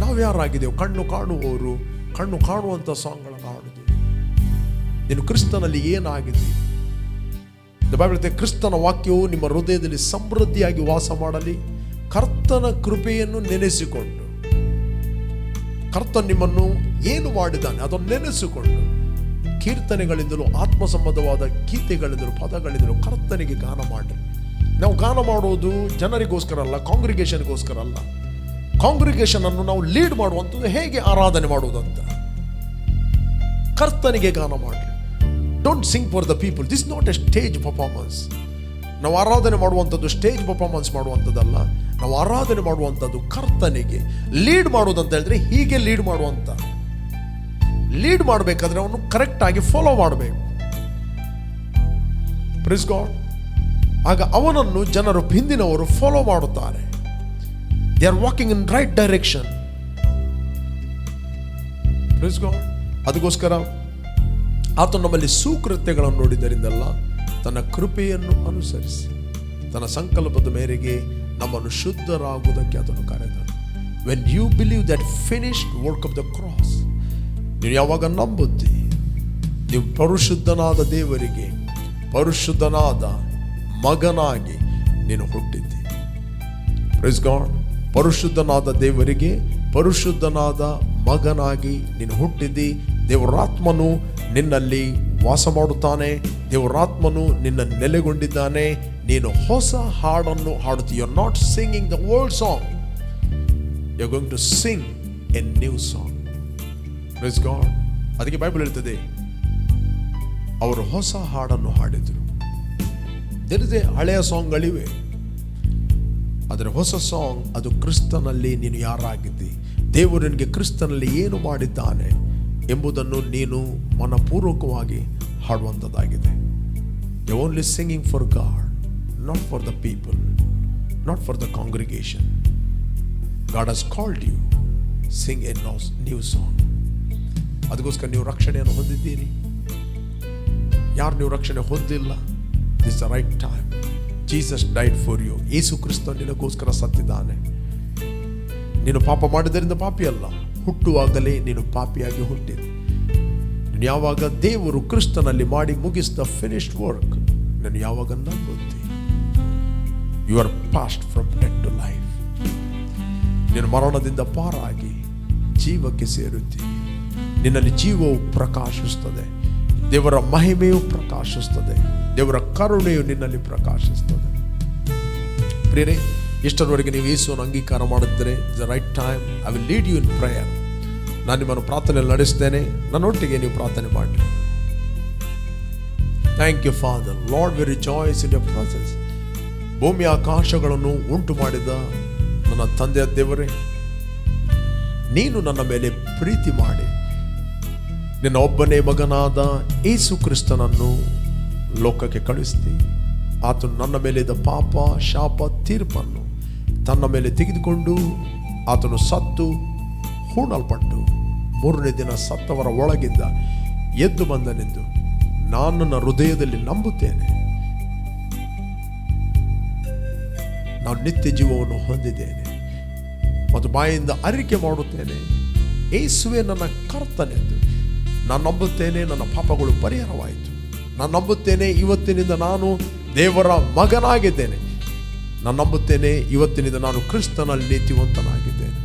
ನಾವು ಯಾರಾಗಿದ್ದೇವೆ? ಕಣ್ಣು ಕಾಣುವವರು, ಕಣ್ಣು ಕಾಣುವಂಥ ಸಾಂಗ್ಗಳನ್ನು ಹಾಡುತ್ತೇವೆ. ನೀನು ಕ್ರಿಸ್ತನಲ್ಲಿ ಏನಾಗಿದೆ? ದ ಬೈಬಲ್ ಹೇಳುತ್ತೆ, ಕ್ರಿಸ್ತನ ವಾಕ್ಯವು ನಿಮ್ಮ ಹೃದಯದಲ್ಲಿ ಸಮೃದ್ಧಿಯಾಗಿ ವಾಸ ಮಾಡಲಿ. ಕರ್ತನ ಕೃಪೆಯನ್ನು ನೆನೆಸಿಕೊಂಡು, ಕರ್ತನ ನಿಮ್ಮನ್ನು ಏನು ಮಾಡಿದ್ದಾನೆ ಅದನ್ನು ನೆನೆಸಿಕೊಂಡು, ಕೀರ್ತನೆಗಳಿಂದಲೂ ಆತ್ಮ ಸಂಬಂಧವಾದ ಗೀತೆಗಳಿಂದಲೂ ಪದಗಳಿಂದಲೂ ಕರ್ತನಿಗೆ ಗಾನ ಮಾಡಿ. ನಾವು ಗಾನ ಮಾಡುವುದು ಜನರಿಗೋಸ್ಕರ ಅಲ್ಲ, ಕಾಂಗ್ರಿಗೇಷನ್ಗೋಸ್ಕರ ಅಲ್ಲ. ಕಾಂಗ್ರಿಗೇಷನ್ ಅನ್ನು ನಾವು ಲೀಡ್ ಮಾಡುವಂಥದ್ದು ಹೇಗೆ ಆರಾಧನೆ ಮಾಡುವುದಂತ. ಕರ್ತನಿಗೆ ಗಾನ ಮಾಡಿ. Don't Singh for the people. This not A stage performance. ನಾವು ಆರಾಧನೆ ಮಾಡುವಂಥದ್ದು ಸ್ಟೇಜ್ ಪರ್ಫಾರ್ಮೆನ್ಸ್ ಮಾಡುವಂಥದ್ದಲ್ಲ. ನಾವು ಆರಾಧನೆ ಮಾಡುವಂಥದ್ದು ಕರ್ತನಿಗೆ. ಲೀಡ್ ಮಾಡುವುದಂತ ಹೇಳಿದ್ರೆ ಹೀಗೆ ಲೀಡ್ ಮಾಡುವಂಥ. ಲೀಡ್ ಮಾಡಬೇಕಾದ್ರೆ ಅವನು ಕರೆಕ್ಟ್ ಆಗಿ ಫಾಲೋ ಮಾಡಬೇಕು. Praise God. ಆಗ ಅವನನ್ನು ಜನರು ಹಿಂದಿನವರು ಫಾಲೋ ಮಾಡುತ್ತಾರೆ. They are walking in right direction. Praise God. ಅದಕ್ಕೋಸ್ಕರ ಆತನು ನಮ್ಮಲ್ಲಿ ಸುಕೃತ್ಯಗಳನ್ನು ನೋಡಿದರಿಂದಲ್ಲ, ತನ್ನ ಕೃಪೆಯನ್ನು ಅನುಸರಿಸಿ ತನ್ನ ಸಂಕಲ್ಪದ ಮೇರೆಗೆ ನಮ್ಮನ್ನು ಶುದ್ಧರಾಗುವುದಕ್ಕೆ ಆತನು ಕರೆದನು. When you believe that finished work of the cross, ನೀವು ಯಾವಾಗ ನಂಬುತ್ತಿ, ನೀವು ಪರಿಶುದ್ಧನಾದ ದೇವರಿಗೆ ಪರಿಶುದ್ಧನಾದ ಮಗನಾಗಿ ನೀನು ಹುಟ್ಟಿದ್ದಿ. Praise God. ಪರಿಶುದ್ಧನಾದ ದೇವರಿಗೆ ಪರಿಶುದ್ಧನಾದ ಮಗನಾಗಿ ನೀನು ಹುಟ್ಟಿದ್ದಿ. ದೇವರಾತ್ಮನು ನಿನ್ನಲ್ಲಿ ವಾಸ ಮಾಡುತ್ತಾನೆ. ದೇವರಾತ್ಮನು ನಿನ್ನ ನೆಲೆಗೊಂಡಿದ್ದಾನೆ. ನೀನು ಹೊಸ ಹಾಡನ್ನು ಹಾಡುತ್ತಿ. You are not singing the old song, you are going to sing a new song. Praise God. ಅದಕ್ಕೆ ಬೈಬಲ್ ಹೇಳ್ತದೆ, ಅವರು ಹೊಸ ಹಾಡನ್ನು ಹಾಡಿದರು. ತಿಳಿದೆ ಹಳೆಯ ಸಾಂಗ್ಗಳಿವೆ, ಆದರೆ ಹೊಸ ಸಾಂಗ್ ಅದು ಕ್ರಿಸ್ತನಲ್ಲಿ ನೀನು ಯಾರಾಗಿದ್ದಿ, ದೇವರು ನಿನಗೆ ಕ್ರಿಸ್ತನಲ್ಲಿ ಏನು ಮಾಡಿದ್ದಾನೆ ಎಂಬುದನ್ನು ನೀನು ಮನಪೂರ್ವಕವಾಗಿ ಹಾಡುವಂಥದ್ದಾಗಿದೆ. You only singing for God, not for the people, not for the congregation. God has called you, sing a new song. ಅದಕ್ಕೋಸ್ಕರ ನೀವು ರಕ್ಷಣೆಯನ್ನು ಹೊಂದಿದ್ದೀರಿ. ಯಾರು ನೀವು ರಕ್ಷಣೆ ಹೊಂದಿಲ್ಲ, this the right time. Jesus died for you. ಯೇಸು ಕ್ರಿಸ್ತ ನಿನಗೋಸ್ಕರ ಸತ್ತಿದ್ದಾನೆ. ನೀನು ಪಾಪ ಮಾಡಿದ್ದರಿಂದ ಪಾಪಿ ಅಲ್ಲ, ಹುಟ್ಟುವಾಗಲೇ ನೀನು ಪಾಪಿಯಾಗಿ ಹುಟ್ಟಿದೆ. ನೀನು ಯಾವಾಗ ದೇವರು ಕ್ರಿಸ್ತನಲ್ಲಿ ಮಾಡಿ ಮುಗಿಸಿದ ಫಿನಿಶ್ಡ್ ವರ್ಕ್ ನಾನು ಯಾವಾಗ ನಂಬುತ್ತಿ, you are passed from death to life. ನೀನು ಮರಣದಿಂದ ಪಾರಾಗಿ ಜೀವಕ್ಕೆ ಸೇರುತ್ತಿ. ನಿನ್ನಲ್ಲಿ ಜೀವವು ಪ್ರಕಾಶಿಸುತ್ತದೆ, ದೇವರ ಮಹಿಮೆಯು ಪ್ರಕಾಶಿಸುತ್ತದೆ, ದೇವರ ಕರುಣೆಯು ನಿನ್ನಲ್ಲಿ ಪ್ರಕಾಶಿಸುತ್ತದೆ. ಪ್ರಿಯರೇ, ಇಷ್ಟರವರೆಗೆ ನೀವು ಯೇಸುವನ್ನು ಅಂಗೀಕಾರ ಮಾಡಿದರೆ the right time. I will lead you in prayer. ನಾನು ನಿಮ್ಮನ್ನು ಪ್ರಾರ್ಥನೆಯಲ್ಲಿ ನಡೆಸ್ತೇನೆ, ನನ್ನೊಟ್ಟಿಗೆ ನೀವು ಪ್ರಾರ್ಥನೆ ಮಾಡಿ. Thank you father. Lord, we rejoice in your presence. ಭೂಮಿ ಆಕಾಶಗಳನ್ನು ಉಂಟು ಮಾಡಿದ ನನ್ನ ತಂದೆಯ ದೇವರೇ, ನೀನು ನನ್ನ ಮೇಲೆ ಪ್ರೀತಿ ಮಾಡಿ ನಿನ್ನ ಒಬ್ಬನೇ ಮಗನಾದ ಯೇಸು ಕ್ರಿಸ್ತನನ್ನು ಲೋಕಕ್ಕೆ ಕಳಿಸ್ತಿ. ಆತನು ನನ್ನ ಮೇಲಿದ್ದ ಪಾಪ, ಶಾಪ, ತೀರ್ಪನ್ನು ತನ್ನ ಮೇಲೆ ತೆಗೆದುಕೊಂಡು ಆತನು ಸತ್ತು ಹೂಣಲ್ಪಟ್ಟು ಮೂರನೇ ದಿನ ಸತ್ತವರ ಒಳಗಿಂದ ಎದ್ದು ಬಂದನೆಂದು ನಾನು ನನ್ನ ಹೃದಯದಲ್ಲಿ ನಂಬುತ್ತೇನೆ. ನಾನು ನಿತ್ಯ ಜೀವವನ್ನು ಹೊಂದಿದ್ದೇನೆ ಮತ್ತು ಬಾಯಿಂದ ಅರಿಕೆ ಮಾಡುತ್ತೇನೆ, ಯೇಸುವೇ ನನ್ನ ಕರ್ತನೆಂದು ನಾನು ನಂಬುತ್ತೇನೆ. ನನ್ನ ಪಾಪಗಳು ಪರಿಹಾರವಾಯಿತು. ನಾನು ನಂಬುತ್ತೇನೆ ಇವತ್ತಿನಿಂದ ನಾನು ದೇವರ ಮಗನಾಗಿದ್ದೇನೆ. ನಾನು ನಂಬುತ್ತೇನೆ ಇವತ್ತಿನಿಂದ ನಾನು ಕ್ರಿಸ್ತನಲ್ಲಿ ನೀತಿವಂತನಾಗಿದ್ದೇನೆ.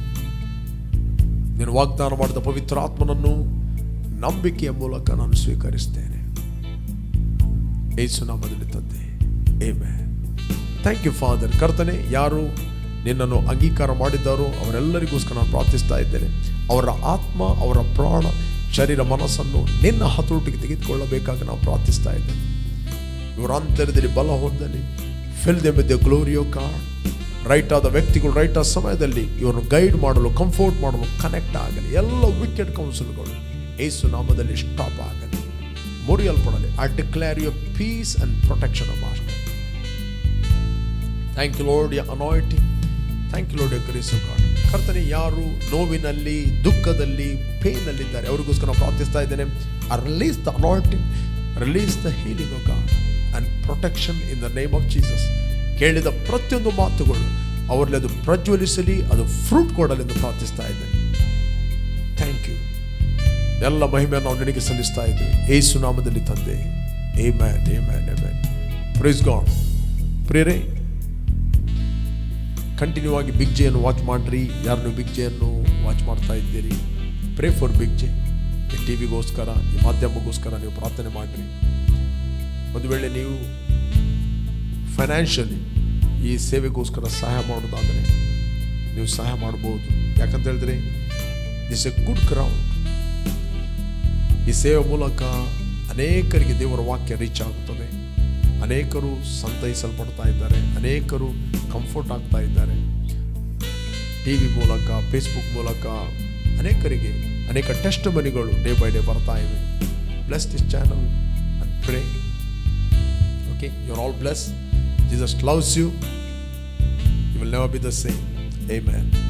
ನೀನು ವಾಗ್ದಾನ ಮಾಡಿದ ಪವಿತ್ರ ಆತ್ಮನನ್ನು ನಂಬಿಕೆಯ ಮೂಲಕ ನಾನು ಸ್ವೀಕರಿಸ್ತೇನೆ. ಯೇಸು ನಾಮದಲ್ಲಿ ತಂದೆ, ಆಮೆನ್. Thank you father. ಕರ್ತನೆ, ಯಾರು ನಿನ್ನನ್ನು ಅಂಗೀಕಾರ ಮಾಡಿದ್ದಾರೋ ಅವರೆಲ್ಲರಿಗೋಸ್ಕರ ನಾನು ಪ್ರಾರ್ಥಿಸ್ತಾ ಇದ್ದೇನೆ. ಅವರ ಆತ್ಮ, ಅವರ ಪ್ರಾಣ, ಶರೀರ, ಮನಸ್ಸನ್ನು ನಿನ್ನ ಹತೋಟಿಗೆ ತೆಗೆದುಕೊಳ್ಳಬೇಕಾಗಿ ನಾವು ಪ್ರಾರ್ಥಿಸ್ತಾ ಇದ್ದೇನೆ. ಇವರ ಅಂತರ್ಯದಲ್ಲಿ ಬಲ ಹೊಂದಲಿ. Fill them with the glory of God. Right ಆದ ವ್ಯಕ್ತಿಗಳು ರೈಟ್ ಆದ ಸಮಯದಲ್ಲಿ ಇವರನ್ನು ಗೈಡ್ ಮಾಡಲು, ಕಂಫರ್ಟ್ ಮಾಡಲು ಕನೆಕ್ಟ್ ಆಗಲಿ. ಎಲ್ಲ ವಿಕೆಟ್ ಕೌನ್ಸಿಲ್ಗಳು ಯೇಸು ನಾಮದಲ್ಲಿ ಸ್ಟಾಪ್ ಆಗಲಿ, ಮುರಿಯಲ್ಪಡಲಿ. I declare your peace and protection of master. Thank you lord your anointing. Thank you lord your grace of God. ಕರ್ತನೆ, ಯಾರು ನೋವಿನಲ್ಲಿ, ದುಃಖದಲ್ಲಿ, ಪೇನ್ನಲ್ಲಿದ್ದಾರೆ ಅವರಿಗೋಸ್ಕರ ನಾವು ಪ್ರಾರ್ಥಿಸ್ತಾ ಇದ್ದೇನೆ. I release the anointing, release the healing of God and protection in the name of Jesus. ಕೇಳಿದ ಪ್ರತಿಯೊಂದು ಮಾತುಗಳು ಅವರಲ್ಲಿ ಅದು ಪ್ರಜ್ವಲಿಸಲಿ, ಅದು ಫ್ರೂಟ್ ಕೊಡಲಿ ಎಂದು ಪ್ರಾರ್ಥಿಸ್ತಾ ಇದ್ದೇನೆ. Thank you. ಎಲ್ಲ ಮಹಿಮೆಯನ್ನು ನಾವು ನಿನಗೆ ಸಲ್ಲಿಸ್ತಾ ಇದ್ದೇವೆ ಯೇಸು ನಾಮದಲ್ಲಿ ತಂದೆ. Amen, amen, amen. Praise God. ಪ್ರಿಯರೇ, ಕಂಟಿನ್ಯೂ ಆಗಿ ಬಿಗ್ ಜೆಯನ್ನು ವಾಚ್ ಮಾಡಿರಿ. ಯಾರು ನೀವು ಬಿಗ್ ಜೆಯನ್ನು ವಾಚ್ ಮಾಡ್ತಾ ಇದ್ದೀರಿ, ಪ್ರೇ ಫಾರ್ ಬಿಗ್ ಜೆ. ಈ ಟಿವಿಗೋಸ್ಕರ, ಈ ಮಾಧ್ಯಮಗೋಸ್ಕರ ನೀವು ಪ್ರಾರ್ಥನೆ ಮಾಡಿರಿ. ಒಂದು ವೇಳೆ ನೀವು ಫೈನಾನ್ಷಿಯಲಿ ಈ ಸೇವೆಗೋಸ್ಕರ ಸಹಾಯ ಮಾಡೋದಾದರೆ ನೀವು ಸಹಾಯ ಮಾಡ್ಬೋದು. ಯಾಕಂತ ಹೇಳಿದ್ರೆ ದಿಸ್ ಎ ಗುಡ್ ಗ್ರೌಂಡ್. ಈ ಸೇವೆ ಮೂಲಕ ಅನೇಕರಿಗೆ ದೇವರ ವಾಕ್ಯ ರೀಚ್ ಆಗುತ್ತದೆ. ಅನೇಕರು ಸಂತೈಸಲ್ಪಡ್ತಾ ಇದ್ದಾರೆ, ಅನೇಕರು ಕಂಫರ್ಟ್ ಆಗ್ತಾ ಇದ್ದಾರೆ. ಟಿವಿ ಮೂಲಕ, ಫೇಸ್ಬುಕ್ ಮೂಲಕ ಅನೇಕರಿಗೆ ಅನೇಕ ಟೆಸ್ಟ್ ಮನಿಗಳು ಡೇ ಬೈ ಡೇ ಬರ್ತಾ ಇವೆ. Bless this channel and pray. Okay, you're all blessed. Jesus loves you. You will never be the same. Amen.